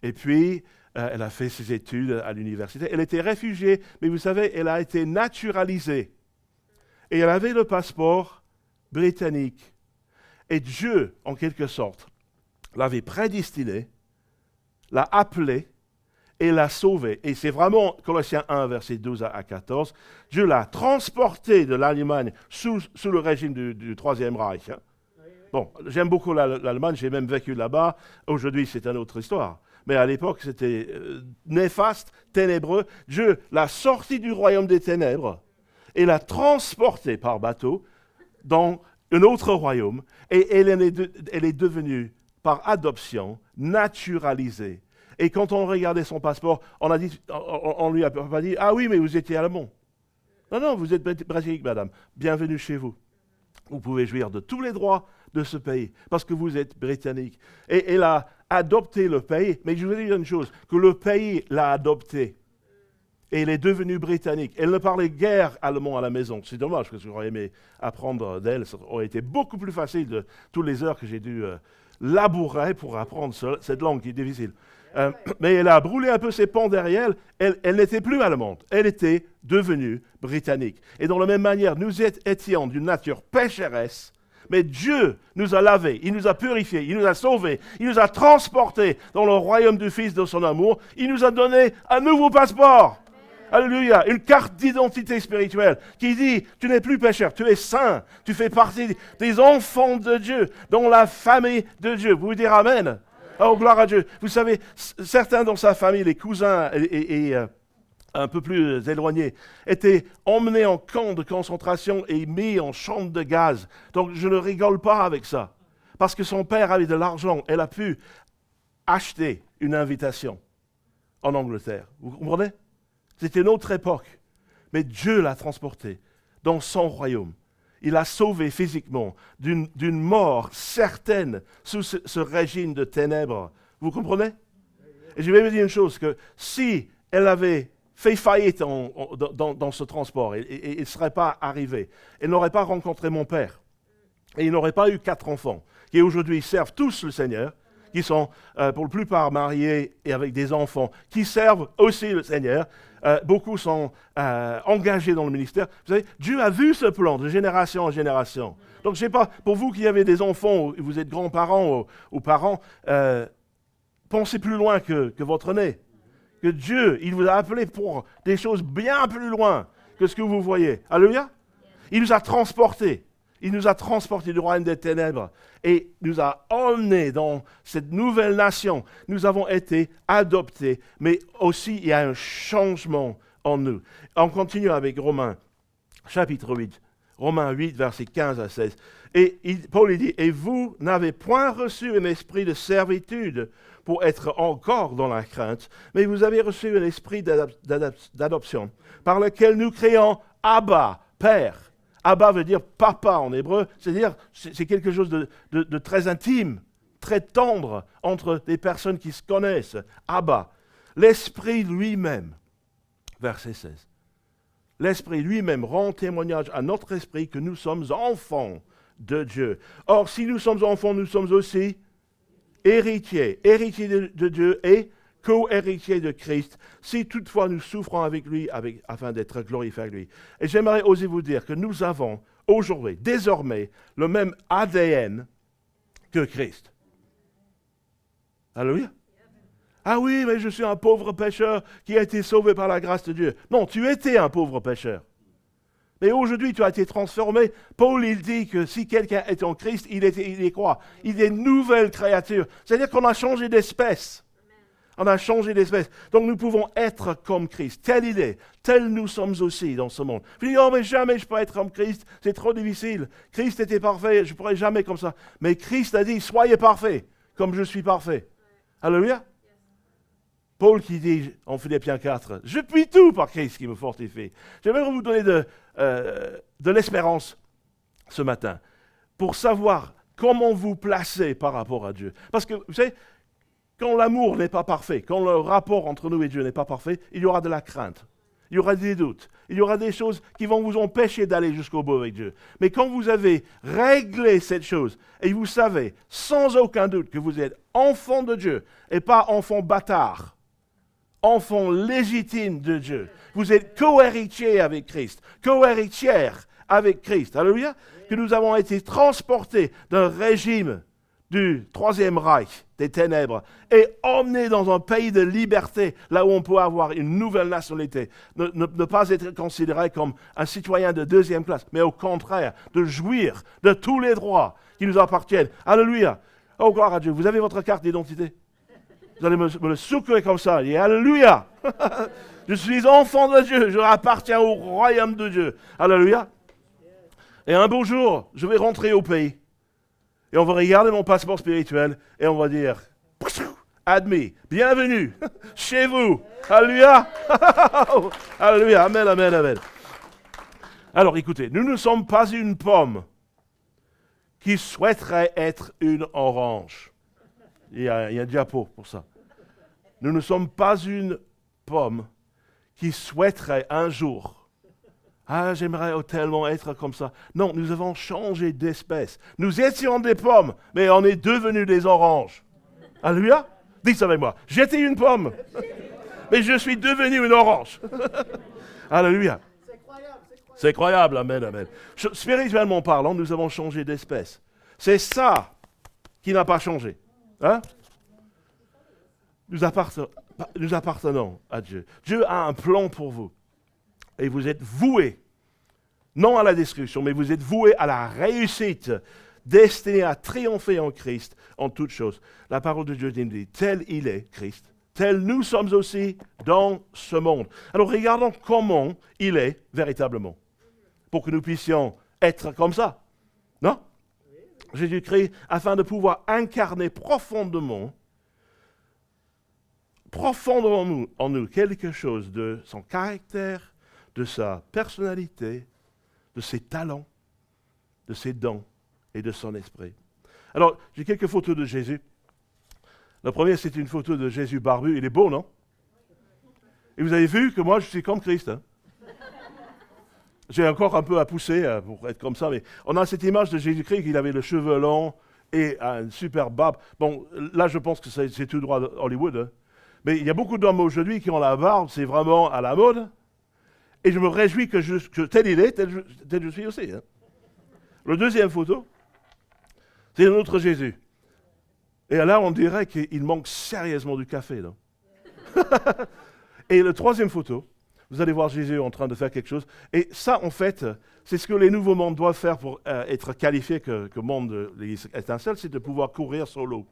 Et puis, elle a fait ses études à l'université. Elle était réfugiée, mais vous savez, elle a été naturalisée. Et elle avait le passeport britannique. Et Dieu, en quelque sorte, l'avait prédestinée, l'a appelée et l'a sauvée. Et c'est vraiment Colossiens 1, versets 12 à 14. Dieu l'a transportée de l'Allemagne sous le régime du Troisième Reich. Hein. Bon, j'aime beaucoup l'Allemagne, j'ai même vécu là-bas. Aujourd'hui, c'est une autre histoire. Mais à l'époque, c'était néfaste, ténébreux. Dieu l'a sortie du royaume des ténèbres et l'a transportée par bateau dans un autre royaume. Et elle est devenue, par adoption, naturalisée. Et quand on regardait son passeport, on lui a pas dit « Ah oui, mais vous étiez allemand. » Non, vous êtes britannique, madame. Bienvenue chez vous. Vous pouvez jouir de tous les droits de ce pays, parce que vous êtes britannique. Et elle a adopté le pays, mais je vous dire une chose, que le pays l'a adoptée. Et elle est devenue britannique. Elle ne parlait guère allemand à la maison. C'est dommage, parce que j'aurais aimé apprendre d'elle. Ça aurait été beaucoup plus facile de toutes les heures que j'ai dû labourer pour apprendre cette langue qui est difficile. Mais elle a brûlé un peu ses ponts derrière elle. Elle n'était plus allemande. Elle était devenue britannique. Et dans la même manière, nous étions d'une nature pécheresse, mais Dieu nous a lavés, il nous a purifiés, il nous a sauvés, il nous a transportés dans le royaume du Fils de son amour. Il nous a donné un nouveau passeport. Alléluia, une carte d'identité spirituelle qui dit, tu n'es plus pécheur, tu es saint, tu fais partie des enfants de Dieu, dans la famille de Dieu. Vous dire Amen. Oh, gloire à Dieu. Vous savez, certains dans sa famille, les cousins et un peu plus éloignés, étaient emmenés en camp de concentration et mis en chambre de gaz. Donc, je ne rigole pas avec ça. Parce que son père avait de l'argent. Elle a pu acheter une invitation en Angleterre. Vous comprenez? C'était une autre époque. Mais Dieu l'a transporté dans son royaume. Il l'a sauvé physiquement d'une mort certaine sous ce régime de ténèbres. Vous comprenez? Et je vais vous dire une chose, que si elle avait fait faillite dans ce transport, et il ne serait pas arrivé, elle n'aurait pas rencontré mon père. Et il n'aurait pas eu 4 enfants, qui aujourd'hui servent tous le Seigneur, qui sont pour la plupart mariés et avec des enfants, qui servent aussi le Seigneur. Beaucoup sont engagés dans le ministère. Vous savez, Dieu a vu ce plan de génération en génération. Donc, je ne sais pas, pour vous qui avez des enfants, ou vous êtes grands-parents ou parents, pensez plus loin que votre nez. Que Dieu, il vous a appelé pour des choses bien plus loin que ce que vous voyez. Alléluia. Il nous a transportés. Il nous a transportés du royaume des ténèbres et nous a emmenés dans cette nouvelle nation. Nous avons été adoptés, mais aussi il y a un changement en nous. On continue avec Romains, chapitre 8. Romains 8, versets 15 à 16. Et Paul dit, « Et vous n'avez point reçu un esprit de servitude pour être encore dans la crainte, mais vous avez reçu un esprit d'adoption, par lequel nous crions « Abba, Père ». Abba veut dire papa en hébreu, c'est-à-dire c'est quelque chose de très intime, très tendre entre des personnes qui se connaissent. Abba, l'Esprit lui-même, verset 16. L'Esprit lui-même rend témoignage à notre esprit que nous sommes enfants de Dieu. Or, si nous sommes enfants, nous sommes aussi héritiers de Dieu et co-héritiers de Christ, si toutefois nous souffrons avec lui afin d'être glorifiés avec lui. Et j'aimerais oser vous dire que nous avons aujourd'hui, désormais, le même ADN que Christ. Alléluia. Ah oui, mais je suis un pauvre pécheur qui a été sauvé par la grâce de Dieu. Non, tu étais un pauvre pécheur. Mais aujourd'hui, tu as été transformé. Paul, il dit que si quelqu'un est en Christ, il est quoi? Il est une nouvelle créature. C'est-à-dire qu'on a changé d'espèce. On a changé d'espèce. Donc nous pouvons être comme Christ. Tel il est. Tel nous sommes aussi dans ce monde. Je dis, oh mais jamais je peux être comme Christ. C'est trop difficile. Christ était parfait. Je ne pourrai jamais comme ça. Mais Christ a dit, soyez parfaits comme je suis parfait. Alléluia. Paul qui dit en Philippiens 4, je puis tout par Christ qui me fortifie. J'aimerais vous donner de l'espérance ce matin pour savoir comment vous placer par rapport à Dieu. Parce que, vous savez, quand l'amour n'est pas parfait, quand le rapport entre nous et Dieu n'est pas parfait, il y aura de la crainte, il y aura des doutes, il y aura des choses qui vont vous empêcher d'aller jusqu'au bout avec Dieu. Mais quand vous avez réglé cette chose, et vous savez sans aucun doute que vous êtes enfant de Dieu, et pas enfant bâtard, enfant légitime de Dieu, vous êtes co-héritier avec Christ, co-héritière avec Christ, alléluia, que nous avons été transportés d'un régime du Troisième Reich, des ténèbres, et emmenés dans un pays de liberté, là où on peut avoir une nouvelle nationalité. Ne pas être considéré comme un citoyen de 2e classe, mais au contraire, de jouir de tous les droits qui nous appartiennent. Alléluia. Oh, gloire à Dieu. Vous avez votre carte d'identité? Vous allez me le secouer comme ça. Et alléluia. Je suis enfant de Dieu. Je appartiens au royaume de Dieu. Alléluia. Et un beau jour, je vais rentrer au pays. Et on va regarder mon passeport spirituel et on va dire, admis, bienvenue chez vous. Alléluia. Alléluia. Amen, amen, amen. Alors écoutez, nous ne sommes pas une pomme qui souhaiterait être une orange. Il y a un diapo pour ça. Nous ne sommes pas une pomme qui souhaiterait un jour, ah, j'aimerais tellement être comme ça. Non, nous avons changé d'espèce. Nous étions des pommes, mais on est devenus des oranges. Alléluia. Dites ça avec moi. J'étais une pomme, mais je suis devenu une orange. Alléluia. C'est croyable, amen, amen. Spirituellement parlant, nous avons changé d'espèce. C'est ça qui n'a pas changé. Hein? Nous appartenons à Dieu. Dieu a un plan pour vous. Et vous êtes voués, non à la destruction, mais vous êtes voués à la réussite, destinés à triompher en Christ en toutes choses. La parole de Dieu dit, tel il est, Christ, tel nous sommes aussi dans ce monde. Alors regardons comment il est véritablement, pour que nous puissions être comme ça. Non? Jésus-Christ, afin de pouvoir incarner profondément profondément en nous quelque chose de son caractère, de sa personnalité, de ses talents, de ses dons et de son esprit. Alors, j'ai quelques photos de Jésus. La première, c'est une photo de Jésus barbu. Il est beau, non? Et vous avez vu que moi, je suis comme Christ. Hein? J'ai encore un peu à pousser pour être comme ça, mais on a cette image de Jésus-Christ, il avait le cheveu long et une super barbe. Bon, là, je pense que c'est tout droit de Hollywood. Hein? Mais il y a beaucoup d'hommes aujourd'hui qui ont la barbe, c'est vraiment à la mode. Et je me réjouis que tel il est, tel je suis aussi. Hein? La deuxième photo, c'est un autre Jésus. Et là, on dirait qu'il manque sérieusement du café. Non? Et la troisième photo, vous allez voir Jésus en train de faire quelque chose. Et ça, en fait, c'est ce que les nouveaux mondes doivent faire pour être qualifiés que monde de l'Église étincelle, c'est de pouvoir courir sur l'eau.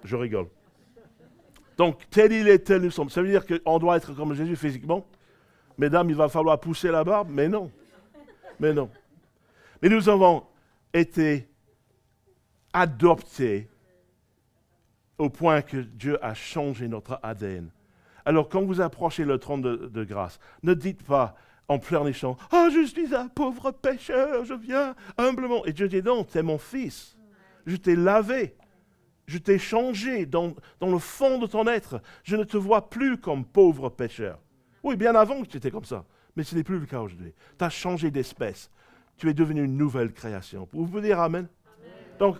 Je rigole. Donc, tel il est, tel nous sommes. Ça veut dire qu'on doit être comme Jésus physiquement. Mesdames, il va falloir pousser la barbe, mais non. Mais non. Mais nous avons été adoptés au point que Dieu a changé notre ADN. Alors, quand vous approchez le trône de grâce, ne dites pas en pleurnichant « Ah, je suis un pauvre pécheur, je viens humblement. » Et Dieu dit « Non, tu es mon fils. Je t'ai lavé. Je t'ai changé dans le fond de ton être. Je ne te vois plus comme pauvre pécheur. » Oui, bien avant que tu étais comme ça, mais ce n'est plus le cas aujourd'hui. Tu as changé d'espèce. Tu es devenu une nouvelle création. Vous pouvez dire Amen? Donc,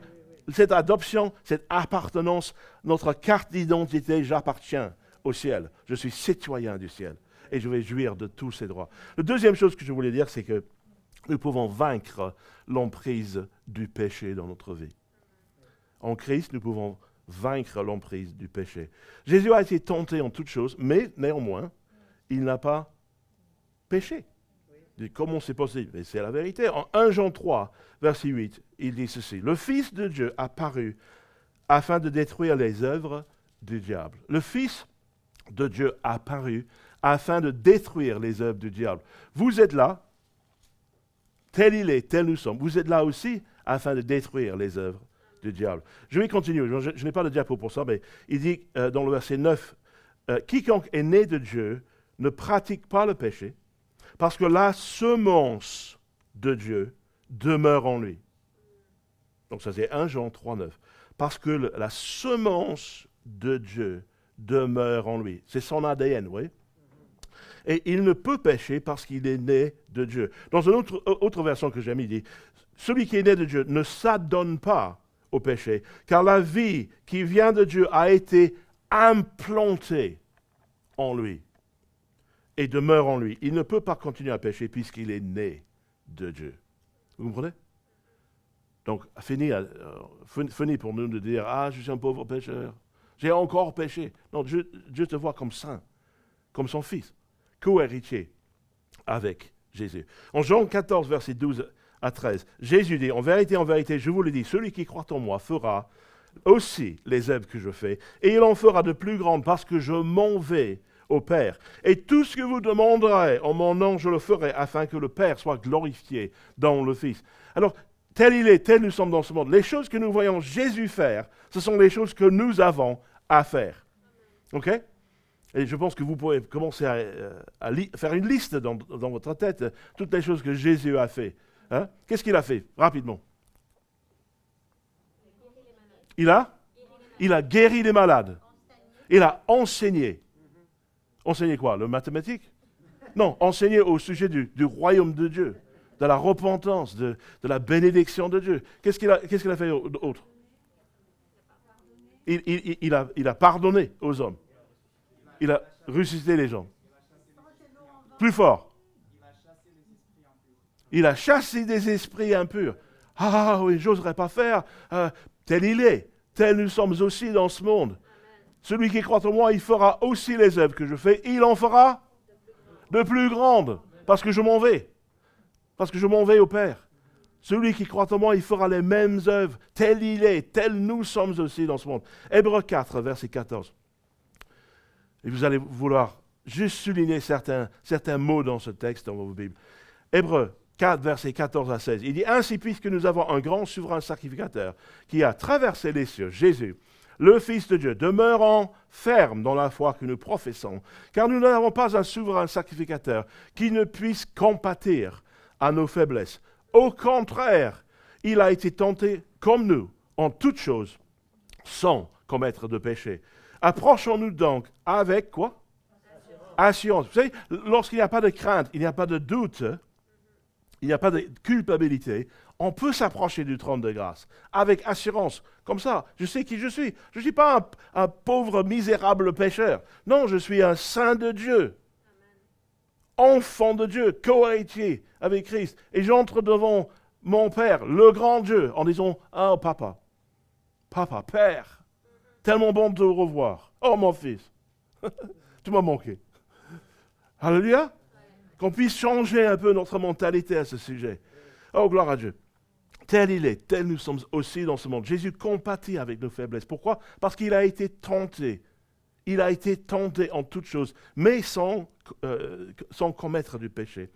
cette adoption, cette appartenance, notre carte d'identité, j'appartiens au ciel. Je suis citoyen du ciel et je vais jouir de tous ces droits. La deuxième chose que je voulais dire, c'est que nous pouvons vaincre l'emprise du péché dans notre vie. En Christ, nous pouvons vaincre l'emprise du péché. Jésus a été tenté en toutes choses, mais néanmoins, il n'a pas péché. Comment c'est possible? Et c'est la vérité. En 1 Jean 3, verset 8, il dit ceci. Le Fils de Dieu a paru afin de détruire les œuvres du diable. Le Fils de Dieu a paru afin de détruire les œuvres du diable. Vous êtes là, tel il est, tel nous sommes. Vous êtes là aussi afin de détruire les œuvres du diable. Je vais continuer. Je n'ai pas de diapo pour ça, mais il dit dans le verset 9, quiconque est né de Dieu ne pratique pas le péché, parce que la semence de Dieu demeure en lui. Donc ça c'est 1 Jean 3, 9. Parce que la semence de Dieu demeure en lui. C'est son ADN, oui. Et il ne peut pécher parce qu'il est né de Dieu. Dans une autre version que j'aime, il dit, celui qui est né de Dieu ne s'adonne pas au péché, car la vie qui vient de Dieu a été implantée en lui et demeure en lui. Il ne peut pas continuer à pécher puisqu'il est né de Dieu. Vous comprenez? Donc, fini pour nous de dire « Ah, je suis un pauvre pécheur. J'ai encore péché. » Non, Dieu te voit comme saint, comme son fils, co-héritier avec Jésus. En Jean 14, verset 12 à 13, Jésus dit « En vérité, je vous le dis, celui qui croit en moi fera aussi les œuvres que je fais, et il en fera de plus grandes parce que je m'en vais au Père. Et tout ce que vous demanderez en mon nom, je le ferai, afin que le Père soit glorifié dans le Fils. » Alors, tel il est, tel nous sommes dans ce monde. Les choses que nous voyons Jésus faire, ce sont les choses que nous avons à faire. OK? Et je pense que vous pouvez commencer à faire une liste dans votre tête, toutes les choses que Jésus a fait. Hein? Qu'est-ce qu'il a fait? Rapidement. Il a guéri les malades. Il a enseigné. Enseigner quoi? Le mathématique? Non, enseigner au sujet du royaume de Dieu, de la repentance, de la bénédiction de Dieu. Qu'est-ce qu'il a fait d'autre? Il a pardonné aux hommes. Il a ressuscité les gens. Plus fort. Il a chassé des esprits impurs. Ah oui, j'oserais pas faire. Tel il est, tel nous sommes aussi dans ce monde. Celui qui croit en moi, il fera aussi les œuvres que je fais. Il en fera de plus grandes, parce que je m'en vais. Parce que je m'en vais au Père. Celui qui croit en moi, il fera les mêmes œuvres. Tel il est, tel nous sommes aussi dans ce monde. Hébreux 4, verset 14. Et vous allez vouloir juste souligner certains mots dans ce texte, dans vos Bibles. Hébreux 4, versets 14 à 16. Il dit, ainsi puisque nous avons un grand souverain sacrificateur qui a traversé les cieux, Jésus, le Fils de Dieu, demeurant ferme dans la foi que nous professons, car nous n'avons pas un souverain sacrificateur qui ne puisse compatir à nos faiblesses. Au contraire, il a été tenté comme nous, en toutes choses, sans commettre de péché. Approchons-nous donc avec quoi? Assurance. Vous savez, lorsqu'il n'y a pas de crainte, il n'y a pas de doute, il n'y a pas de culpabilité, on peut s'approcher du trône de grâce avec assurance. Comme ça, je sais qui je suis. Je ne suis pas un pauvre, misérable pécheur. Non, je suis un saint de Dieu. Enfant de Dieu, co-héritier avec Christ. Et j'entre devant mon Père, le grand Dieu, en disant « Oh, papa, papa, Père, tellement bon de te revoir. Oh, mon fils, tu m'as manqué. » Alléluia. Qu'on puisse changer un peu notre mentalité à ce sujet. Oh, gloire à Dieu. Tel il est, tel nous sommes aussi dans ce monde. Jésus compatit avec nos faiblesses. Pourquoi? Parce qu'il a été tenté. Il a été tenté en toutes choses, mais sans commettre du péché.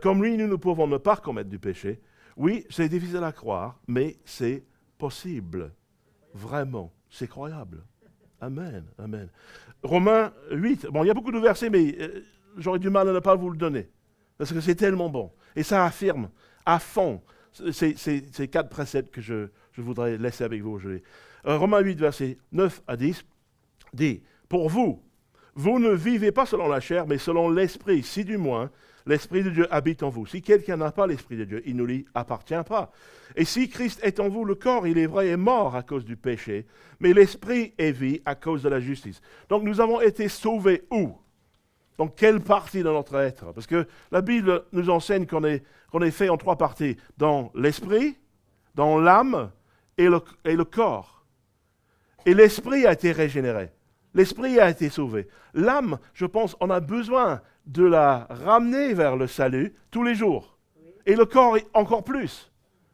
Comme lui, nous ne pouvons ne pas commettre du péché. Oui, c'est difficile à croire, mais c'est possible. Vraiment, c'est croyable. Amen, amen. Romains 8, bon, il y a beaucoup de versets, mais j'aurais du mal à ne pas vous le donner, parce que c'est tellement bon. Et ça affirme à fond ces 4 préceptes que je voudrais laisser avec vous aujourd'hui. Romains 8, versets 9 à 10, dit, « Pour vous, vous ne vivez pas selon la chair, mais selon l'Esprit, si du moins l'Esprit de Dieu habite en vous. Si quelqu'un n'a pas l'Esprit de Dieu, il ne lui appartient pas. Et si Christ est en vous, le corps, il est vrai, est mort à cause du péché, mais l'Esprit est vie à cause de la justice. » Donc nous avons été sauvés où? Dans quelle partie de notre être? Parce que la Bible nous enseigne qu'on est fait en 3 parties. Dans l'esprit, dans l'âme et le corps. Et l'esprit a été régénéré. L'esprit a été sauvé. L'âme, je pense, on a besoin de la ramener vers le salut tous les jours. Et le corps encore plus.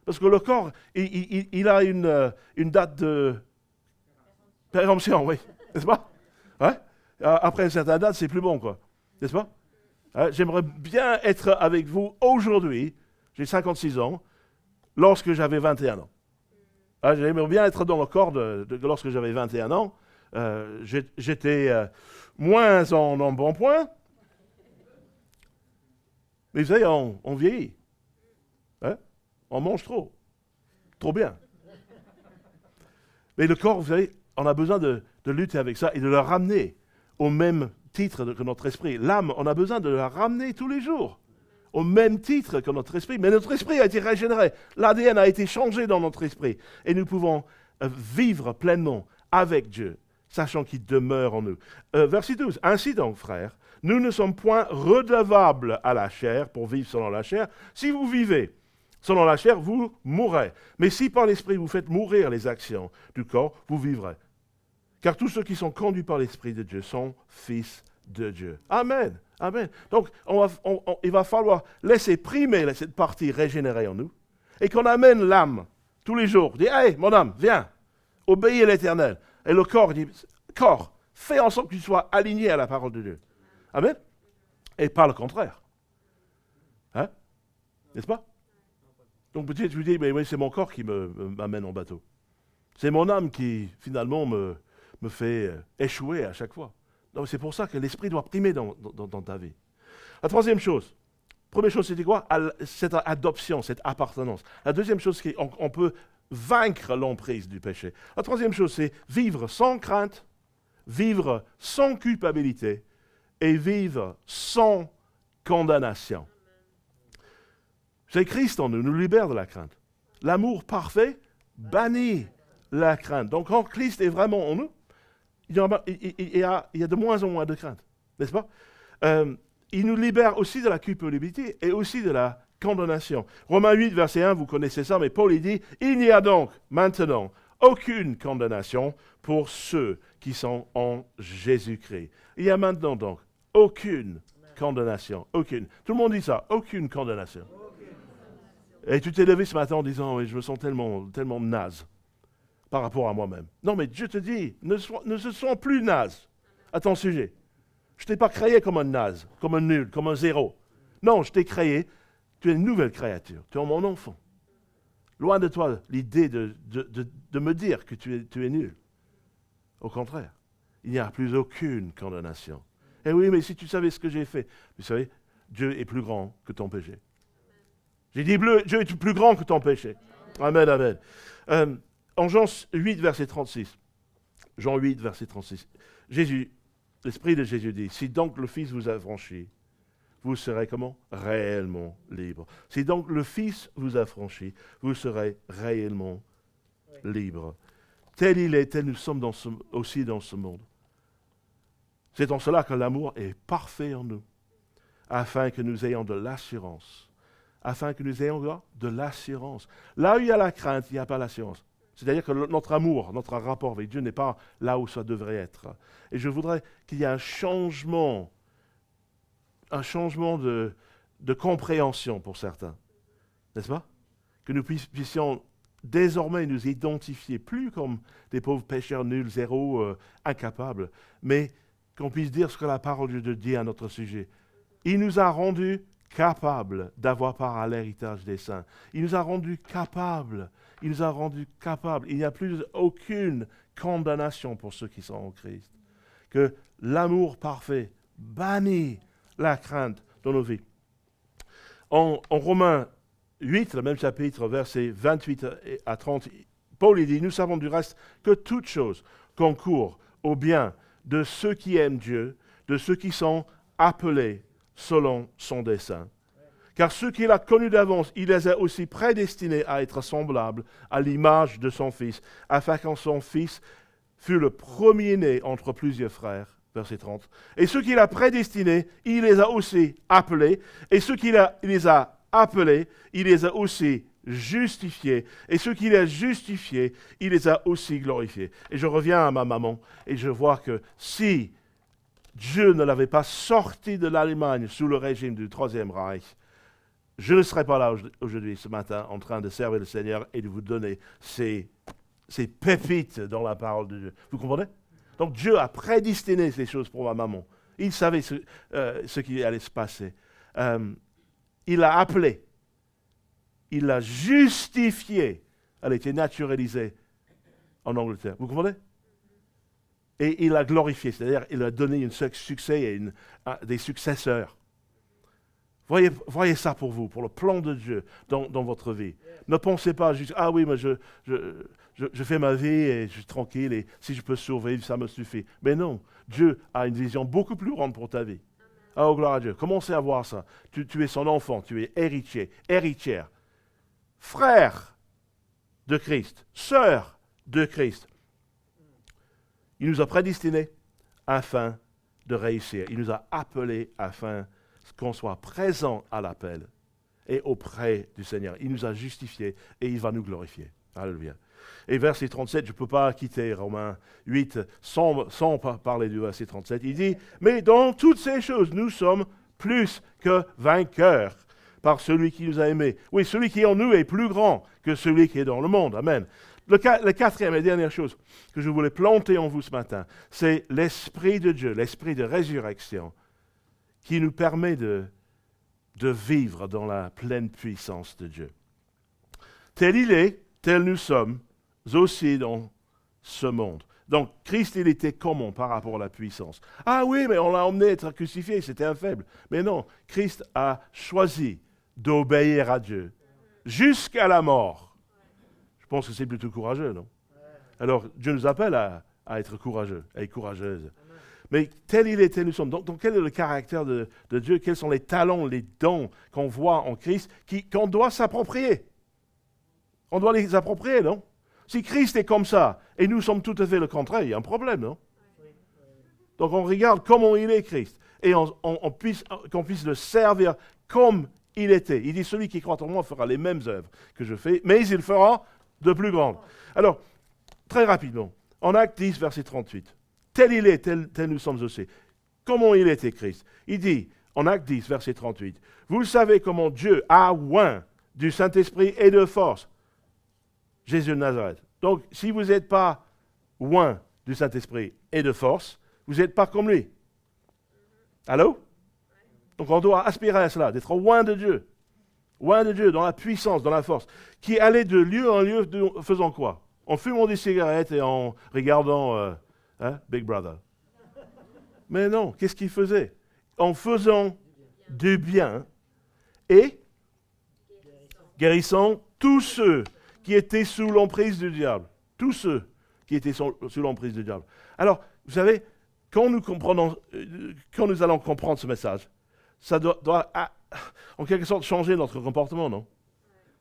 Parce que le corps, il a une date de péremption, oui. N'est-ce pas? Ouais? Après une certaine date, c'est plus bon, quoi. N'est-ce pas? J'aimerais bien être avec vous aujourd'hui, j'ai 56 ans, lorsque j'avais 21 ans. J'aimerais bien être dans le corps lorsque j'avais 21 ans. J'étais moins en bon point. Mais vous savez, on vieillit. Hein? On mange trop. Trop bien. Mais le corps, vous savez, on a besoin de lutter avec ça et de le ramener au même titre que notre esprit. L'âme, on a besoin de la ramener tous les jours, au même titre que notre esprit. Mais notre esprit a été régénéré. L'ADN a été changé dans notre esprit. Et nous pouvons vivre pleinement avec Dieu, sachant qu'il demeure en nous. Verset 12. Ainsi donc, frères, nous ne sommes point redevables à la chair pour vivre selon la chair. Si vous vivez selon la chair, vous mourrez. Mais si par l'esprit vous faites mourir les actions du corps, vous vivrez. Car tous ceux qui sont conduits par l'Esprit de Dieu sont fils de Dieu. Amen. Amen. Donc, il va falloir laisser primer cette partie régénérée en nous et qu'on amène l'âme tous les jours. Dit, hey, mon âme, viens, obéis à l'Éternel. Et le corps dit, corps, fais en sorte que tu sois aligné à la parole de Dieu. Amen. Et pas le contraire. Hein? N'est-ce pas? Donc peut-être je vous dis, mais oui, c'est mon corps qui m'amène en bateau. C'est mon âme qui, finalement, me fait échouer à chaque fois. Donc c'est pour ça que l'esprit doit primer dans ta vie. La troisième chose, première chose, c'était quoi? Cette adoption, cette appartenance. La deuxième chose, c'est qu'on peut vaincre l'emprise du péché. La troisième chose, c'est vivre sans crainte, vivre sans culpabilité et vivre sans condamnation. C'est Christ en nous, nous libère de la crainte. L'amour parfait bannit la crainte. Donc quand Christ est vraiment en nous, il y a de moins en moins de crainte, n'est-ce pas? Il nous libère aussi de la culpabilité et aussi de la condamnation. Romains 8, verset 1, vous connaissez ça, mais Paul il dit, « Il n'y a donc maintenant aucune condamnation pour ceux qui sont en Jésus-Christ. » Il y a maintenant donc aucune condamnation, aucune. Tout le monde dit ça, aucune condamnation. Et tu t'es levé ce matin en disant, oui, je me sens tellement naze par rapport à moi-même. Non, mais Dieu te dit, ne se sens plus naze à ton sujet. Je ne t'ai pas créé comme un naze, comme un nul, comme un zéro. Non, je t'ai créé, tu es une nouvelle créature, tu es mon enfant. Loin de toi l'idée de me dire que tu es nul. Au contraire, il n'y a plus aucune condamnation. Et oui, mais si tu savais ce que j'ai fait, vous savez, Dieu est plus grand que ton péché. J'ai dit, Dieu est plus grand que ton péché. Amen, amen. En Jean 8, verset 36, Jean 8, verset 36, l'Esprit de Jésus dit, si donc le Fils vous a franchi, vous serez comment? Réellement libre. Si donc le Fils vous a franchi, vous serez réellement libre. Tel il est, tel nous sommes aussi dans ce monde. C'est en cela que l'amour est parfait en nous, afin que nous ayons de l'assurance. Afin que nous ayons de l'assurance. Là où il y a la crainte, il n'y a pas l'assurance. C'est-à-dire que notre amour, notre rapport avec Dieu n'est pas là où ça devrait être. Et je voudrais qu'il y ait un changement de compréhension pour certains. N'est-ce pas? Que nous puissions désormais nous identifier plus comme des pauvres pécheurs nuls, zéro, incapables, mais qu'on puisse dire ce que la parole de Dieu dit à notre sujet. Il nous a rendus capables d'avoir part à l'héritage des saints. Il nous a rendus capables. Il nous a rendus capables. Il n'y a plus aucune condamnation pour ceux qui sont en Christ. Que l'amour parfait bannit la crainte dans nos vies. En Romains 8, le même chapitre, versets 28 à 30, Paul dit, nous savons du reste que toute chose concourt au bien de ceux qui aiment Dieu, de ceux qui sont appelés selon son dessein. Car ceux qu'il a connus d'avance, il les a aussi prédestinés à être semblables à l'image de son Fils, afin que son Fils fût le premier-né entre plusieurs frères. Verset 30. Et ceux qu'il a prédestinés, il les a aussi appelés. Et ceux qu'il les a appelés, il les a aussi justifiés. Et ceux qu'il a justifiés, il les a aussi glorifiés. Et je reviens à ma maman et je vois que si Dieu ne l'avait pas sorti de l'Allemagne sous le régime du Troisième Reich, je ne serais pas là aujourd'hui, ce matin, en train de servir le Seigneur et de vous donner ces pépites dans la parole de Dieu. Vous comprenez? Donc Dieu a prédestiné ces choses pour ma maman. Il savait ce qui allait se passer. Il l'a appelée. Il l'a justifiée. Elle a été naturalisée en Angleterre. Vous comprenez? Et il l'a glorifiée, c'est-à-dire il a donné un succès et des successeurs. Voyez ça pour vous, pour le plan de Dieu dans votre vie. Ne pensez pas juste, ah oui, mais je fais ma vie et je suis tranquille et si je peux survivre, ça me suffit. Mais non, Dieu a une vision beaucoup plus grande pour ta vie. Oh, gloire à Dieu. Commencez à voir ça. Tu es son enfant, tu es héritière, frère de Christ, sœur de Christ. Il nous a prédestinés afin de réussir. Il nous a appelés afin qu'on soit présent à l'appel et auprès du Seigneur. Il nous a justifiés et il va nous glorifier. Alléluia. Et verset 37, je ne peux pas quitter Romains 8 sans parler du verset 37. Il dit, mais dans toutes ces choses, nous sommes plus que vainqueurs par celui qui nous a aimés. Oui, celui qui est en nous est plus grand que celui qui est dans le monde. Amen. La quatrième et dernière chose que je voulais planter en vous ce matin, c'est l'Esprit de Dieu, l'Esprit de résurrection, qui nous permet de vivre dans la pleine puissance de Dieu. Tel il est, tel nous sommes aussi dans ce monde. Donc, Christ, il était comment par rapport à la puissance? Ah oui, mais on l'a emmené être crucifié, c'était un faible. Mais non, Christ a choisi d'obéir à Dieu jusqu'à la mort. Je pense que c'est plutôt courageux, non? Alors, Dieu nous appelle à être courageux et courageuse. Mais tel il est, tel nous sommes. Donc quel est le caractère de Dieu? Quels sont les talents, les dons qu'on voit en Christ qu'on doit s'approprier? On doit les approprier, non? Si Christ est comme ça, et nous sommes tout à fait le contraire, il y a un problème, non? Donc on regarde comment il est, Christ, et qu'on puisse le servir comme il était. Il dit, celui qui croit en moi fera les mêmes œuvres que je fais, mais il fera de plus grandes. Alors, très rapidement, en Actes 10, verset 38, tel il est, tel nous sommes aussi. Comment il était, Christ? Il dit, en Actes 10, verset 38, vous savez comment Dieu a oint du Saint-Esprit et de force Jésus de Nazareth. Donc, si vous n'êtes pas oint du Saint-Esprit et de force, vous n'êtes pas comme lui. Allô? Donc, on doit aspirer à cela, d'être oint de Dieu. Oint de Dieu, dans la puissance, dans la force. Qui allait de lieu en lieu faisant quoi? En fumant des cigarettes et en regardant Hein, Big Brother. Mais non, qu'est-ce qu'il faisait? En faisant du bien et guérissant tous ceux qui étaient sous l'emprise du diable. Tous ceux qui étaient sous l'emprise du diable. Alors, vous savez, quand nous allons comprendre ce message, ça doit en quelque sorte changer notre comportement, non?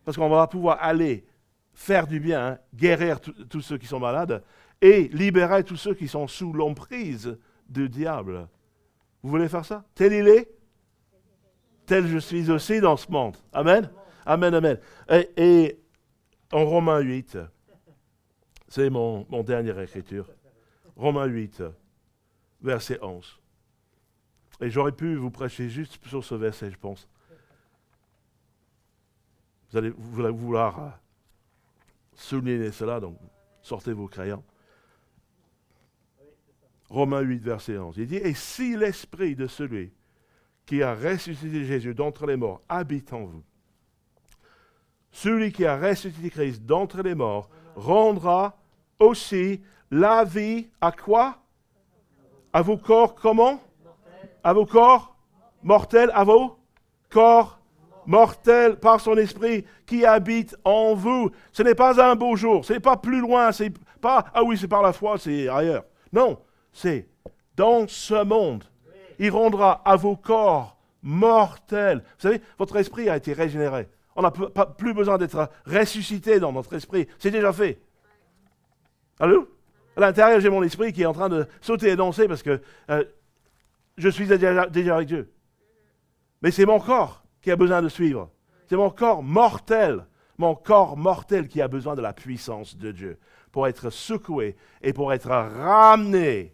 Parce qu'on va pouvoir aller faire du bien, hein, guérir tous ceux qui sont malades et libérer tous ceux qui sont sous l'emprise du diable. Vous voulez faire ça? Tel il est, tel je suis aussi dans ce monde. Amen? Amen, amen. Et en Romains 8, c'est mon dernière écriture. Romains 8, verset 11. Et j'aurais pu vous prêcher juste sur ce verset, je pense. Vous allez vouloir souligner cela, donc sortez vos crayons. Romains 8, verset 11. Il dit, « Et si l'esprit de celui qui a ressuscité Jésus d'entre les morts habite en vous, celui qui a ressuscité Christ d'entre les morts rendra aussi la vie à quoi? À vos corps comment? À vos corps mortels, à vos corps mortels par son esprit qui habite en vous. » Ce n'est pas un beau jour, ce n'est pas plus loin, c'est pas, ah oui, c'est par la foi, c'est ailleurs. Non, c'est dans ce monde. Il rendra à vos corps mortels. Vous savez, votre esprit a été régénéré. On n'a plus besoin d'être ressuscité dans notre esprit. C'est déjà fait. Allô? À l'intérieur, j'ai mon esprit qui est en train de sauter et danser parce que je suis déjà avec Dieu. Mais c'est mon corps qui a besoin de suivre. C'est mon corps mortel qui a besoin de la puissance de Dieu pour être secoué et pour être ramené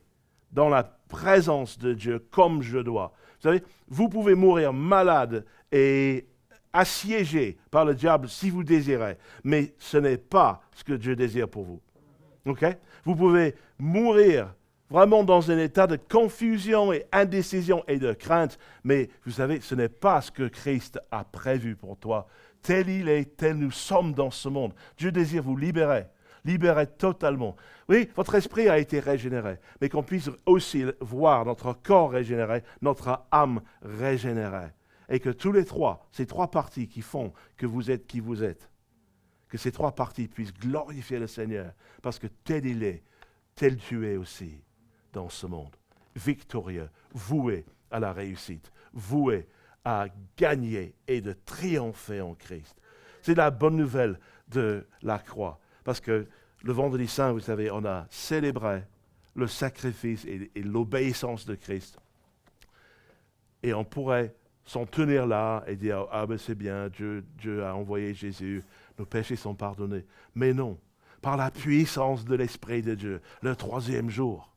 dans la présence de Dieu comme je dois. Vous savez, vous pouvez mourir malade et assiégé par le diable si vous désirez, mais ce n'est pas ce que Dieu désire pour vous. Okay? Vous pouvez mourir vraiment dans un état de confusion et indécision et de crainte, mais vous savez, ce n'est pas ce que Christ a prévu pour toi. Tel il est, tel nous sommes dans ce monde. Dieu désire vous libérer totalement. Oui, votre esprit a été régénéré, mais qu'on puisse aussi voir notre corps régénéré, notre âme régénérée. Et que ces trois parties qui font que vous êtes qui vous êtes, que ces trois parties puissent glorifier le Seigneur, parce que tel il est, tel tu es aussi dans ce monde, victorieux, voué à la réussite, voué à gagner et de triompher en Christ. C'est la bonne nouvelle de la croix, parce que le vendredi saint, vous savez, on a célébré le sacrifice et l'obéissance de Christ. Et on pourrait s'en tenir là et dire « Ah ben c'est bien, Dieu a envoyé Jésus, nos péchés sont pardonnés. » Mais non, par la puissance de l'Esprit de Dieu, le troisième jour,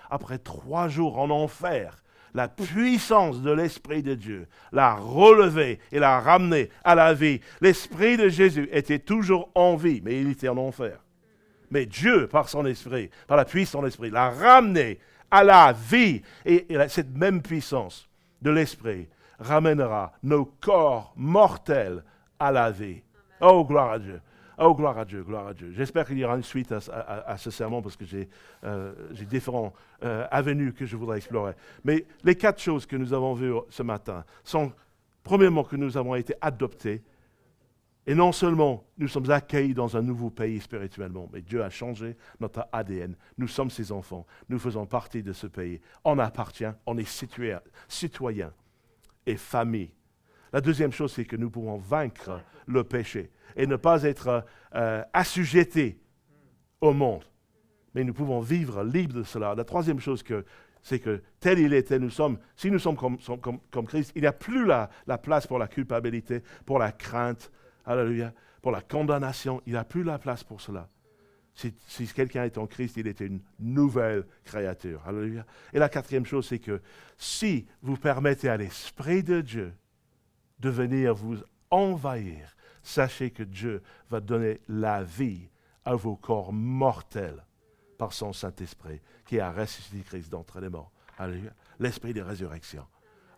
après 3 jours en enfer, la puissance de l'Esprit de Dieu l'a relevé et l'a ramené à la vie. L'Esprit de Jésus était toujours en vie, mais il était en enfer. Mais Dieu, par son Esprit, par la puissance de l'Esprit, l'a ramené à la vie. Et cette même puissance de l'Esprit ramènera nos corps mortels à la vie. Oh, gloire à Dieu. Oh, gloire à Dieu, gloire à Dieu. J'espère qu'il y aura une suite à ce sermon parce que j'ai différentes avenues que je voudrais explorer. Mais les 4 choses que nous avons vues ce matin sont, premièrement, que nous avons été adoptés. Et non seulement nous sommes accueillis dans un nouveau pays spirituellement, mais Dieu a changé notre ADN. Nous sommes ses enfants. Nous faisons partie de ce pays. On appartient, on est citoyens et famille. La deuxième chose, c'est que nous pouvons vaincre le péché et ne pas être assujettés au monde. Mais nous pouvons vivre libres de cela. La troisième chose, c'est que tel il est, tel nous sommes, si nous sommes comme Christ, il n'y a plus la place pour la culpabilité, pour la crainte, alléluia, pour la condamnation. Il n'y a plus la place pour cela. Si quelqu'un est en Christ, il est une nouvelle créature. Alléluia. Et la quatrième chose, c'est que si vous permettez à l'Esprit de Dieu de venir vous envahir, sachez que Dieu va donner la vie à vos corps mortels par son Saint-Esprit qui a ressuscité Christ d'entre les morts. Alléluia. L'Esprit de résurrection.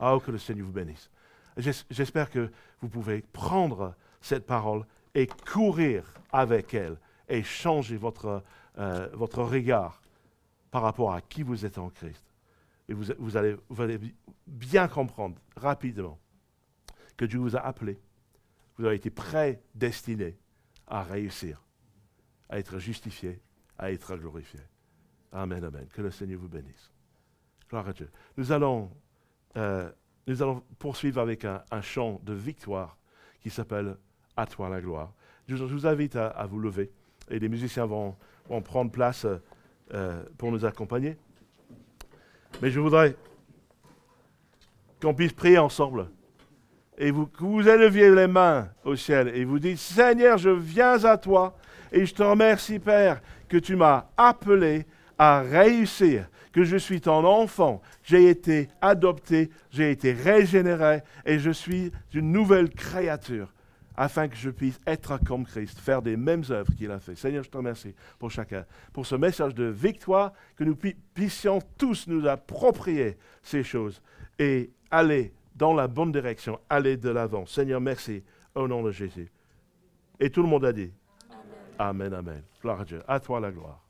Oh, que le Seigneur vous bénisse. J'espère que vous pouvez prendre cette parole et courir avec elle et changer votre regard par rapport à qui vous êtes en Christ. Et vous allez bien comprendre rapidement que Dieu vous a appelé. Vous avez été prédestinés à réussir, à être justifiés, à être glorifiés. Amen, amen. Que le Seigneur vous bénisse. Gloire à Dieu. Nous allons poursuivre avec un chant de victoire qui s'appelle « À toi la gloire ». Je vous invite à vous lever et les musiciens vont prendre place pour nous accompagner. Mais je voudrais qu'on puisse prier ensemble et que vous éleviez les mains au ciel et vous dites « Seigneur, je viens à toi et je te remercie, Père, que tu m'as appelé à réussir, que je suis ton enfant, j'ai été adopté, j'ai été régénéré et je suis une nouvelle créature afin que je puisse être comme Christ, faire des mêmes œuvres qu'il a fait. Seigneur, je te remercie pour chacun, pour ce message de victoire, que nous puissions tous nous approprier ces choses et aller dans la bonne direction, aller de l'avant. Seigneur, merci au nom de Jésus. Et tout le monde a dit Amen, amen. Gloire à Dieu. À toi la gloire.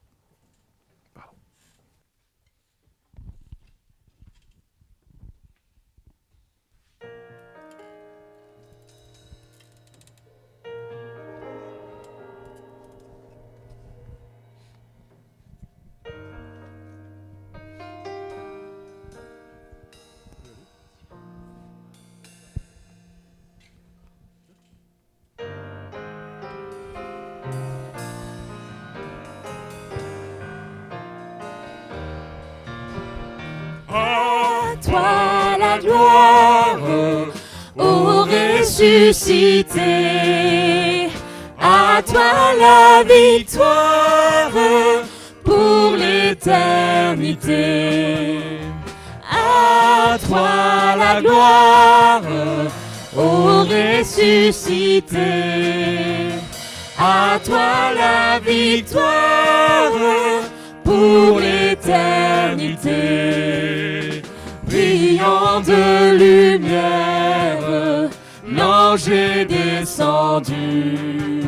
À toi la gloire, ô ressuscité. À toi la victoire pour l'éternité. À toi la gloire, ô ressuscité. À toi la victoire pour l'éternité. Brillant de lumière, l'ange est descendu.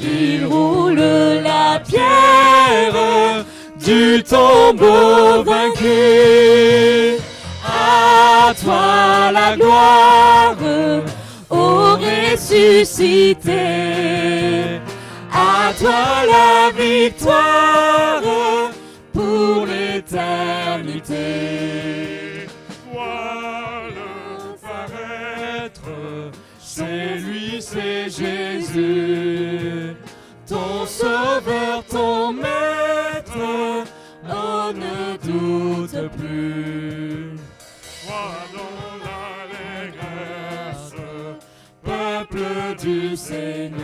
Il roule la pierre du tombeau vaincu. À toi la gloire, ô ressuscité. À toi la victoire pour l'éternité. Vois le paraître, c'est lui, c'est Jésus, ton sauveur, ton maître, oh ne doute plus. Sois dans l'allégresse, peuple du Seigneur,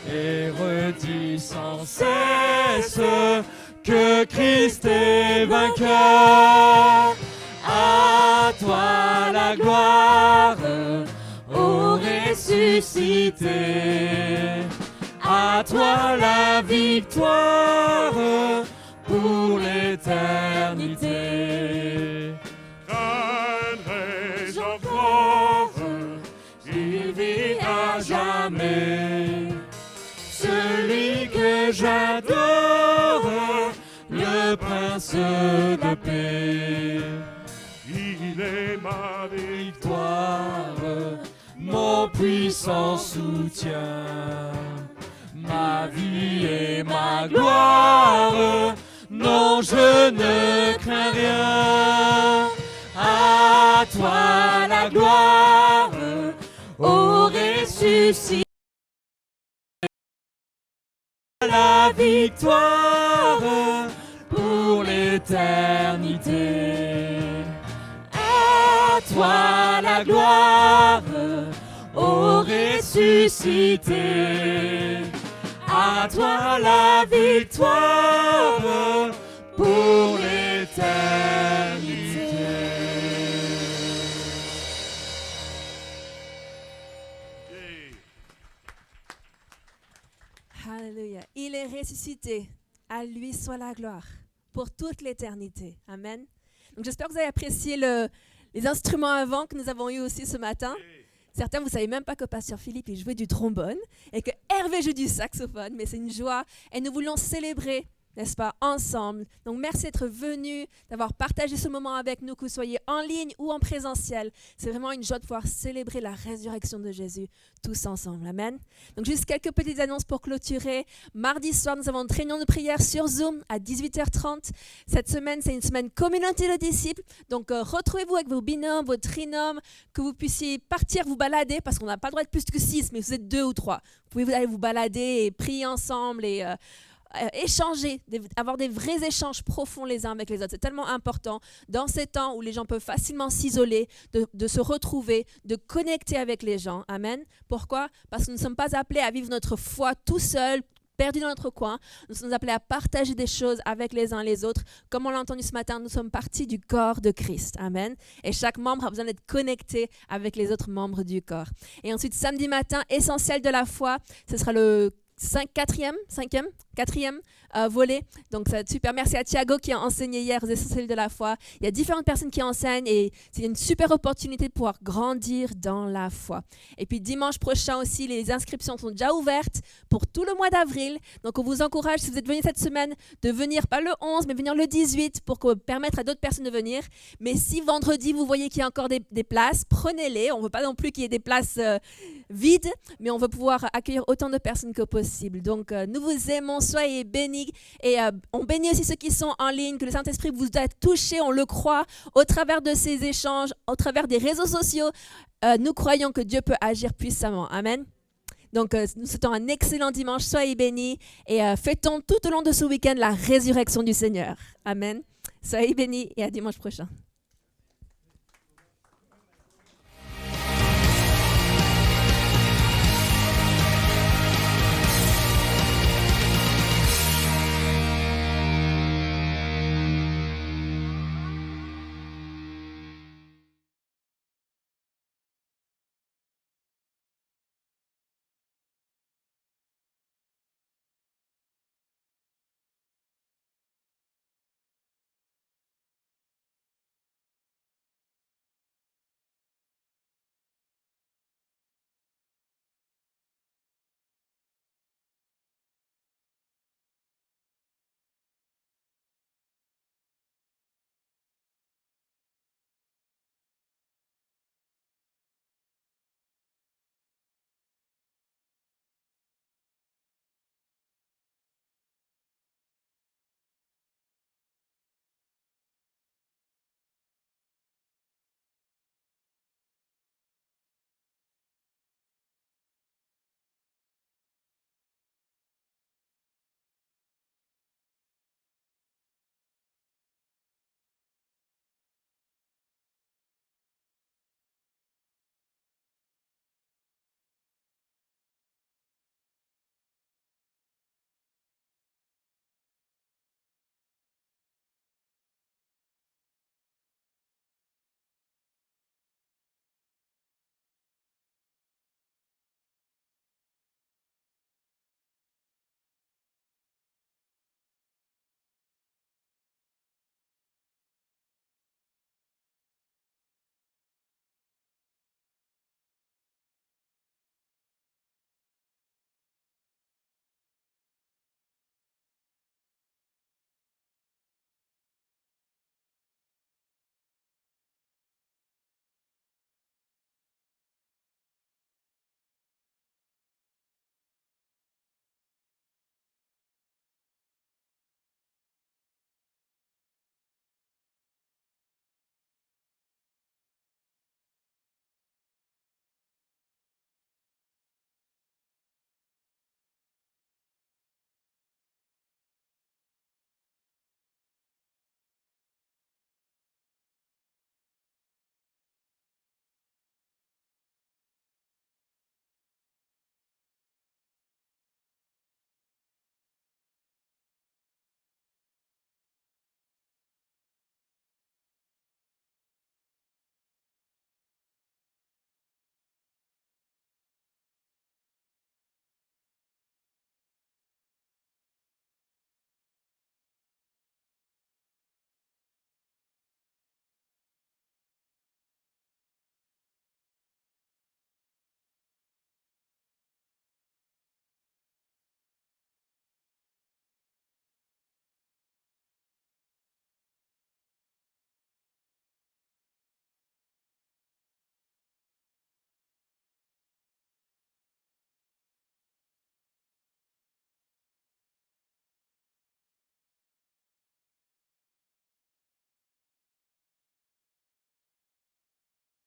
et redis sans cesse que Christ est vainqueur. À toi la gloire, ô ressuscité. À toi la victoire pour l'éternité. Crânerai encore, il vit à jamais. Celui que j'adore, le prince de paix. Il est ma victoire, mon puissant soutien, ma vie et ma gloire. Non, je ne crains rien. À toi la gloire, ô ressuscité. La victoire pour l'éternité. À toi la gloire, ô ressuscité. À toi la victoire pour l'éternité. Alléluia. Il est ressuscité. À lui soit la gloire pour toute l'éternité. Amen. Donc j'espère que vous avez apprécié les instruments avant que nous avons eus aussi ce matin. Certains, vous ne savez même pas que Pasteur Philippe il jouait du trombone et que Hervé joue du saxophone, mais c'est une joie et nous voulons célébrer n'est-ce pas, ensemble. Donc, merci d'être venus, d'avoir partagé ce moment avec nous, que vous soyez en ligne ou en présentiel. C'est vraiment une joie de pouvoir célébrer la résurrection de Jésus tous ensemble. Amen. Donc, juste quelques petites annonces pour clôturer. Mardi soir, nous avons une réunion de prière sur Zoom à 18h30. Cette semaine, c'est une semaine communauté de disciples. Donc, retrouvez-vous avec vos binômes, vos trinômes, que vous puissiez partir vous balader, parce qu'on n'a pas le droit de plus que 6, mais vous êtes 2 ou 3. Vous pouvez aller vous balader et prier ensemble et échanger, avoir des vrais échanges profonds les uns avec les autres. C'est tellement important dans ces temps où les gens peuvent facilement s'isoler, de se retrouver, de connecter avec les gens. Amen. Pourquoi? Parce que nous ne sommes pas appelés à vivre notre foi tout seul, perdus dans notre coin. Nous sommes appelés à partager des choses avec les uns les autres. Comme on l'a entendu ce matin, nous sommes partie du corps de Christ. Amen. Et chaque membre a besoin d'être connecté avec les autres membres du corps. Et ensuite, samedi matin, essentiel de la foi, ce sera le quatrième volet. Donc, ça va être super. Merci à Thiago qui a enseigné hier aux essentiels de la foi. Il y a différentes personnes qui enseignent et c'est une super opportunité de pouvoir grandir dans la foi. Et puis, dimanche prochain aussi, les inscriptions sont déjà ouvertes pour tout le mois d'avril. Donc, on vous encourage, si vous êtes venus cette semaine, de venir, pas le 11, mais venir le 18 pour permettre à d'autres personnes de venir. Mais si vendredi, vous voyez qu'il y a encore des places, prenez-les. On ne veut pas non plus qu'il y ait des places vides, mais on veut pouvoir accueillir autant de personnes que possible. Donc, nous vous aimons, soyez bénis. Et on bénit aussi ceux qui sont en ligne, que le Saint-Esprit vous a touchés, on le croit, au travers de ces échanges, au travers des réseaux sociaux. Nous croyons que Dieu peut agir puissamment. Amen. Donc, nous souhaitons un excellent dimanche, soyez bénis et fêtons tout au long de ce week-end la résurrection du Seigneur. Amen. Soyez bénis et à dimanche prochain.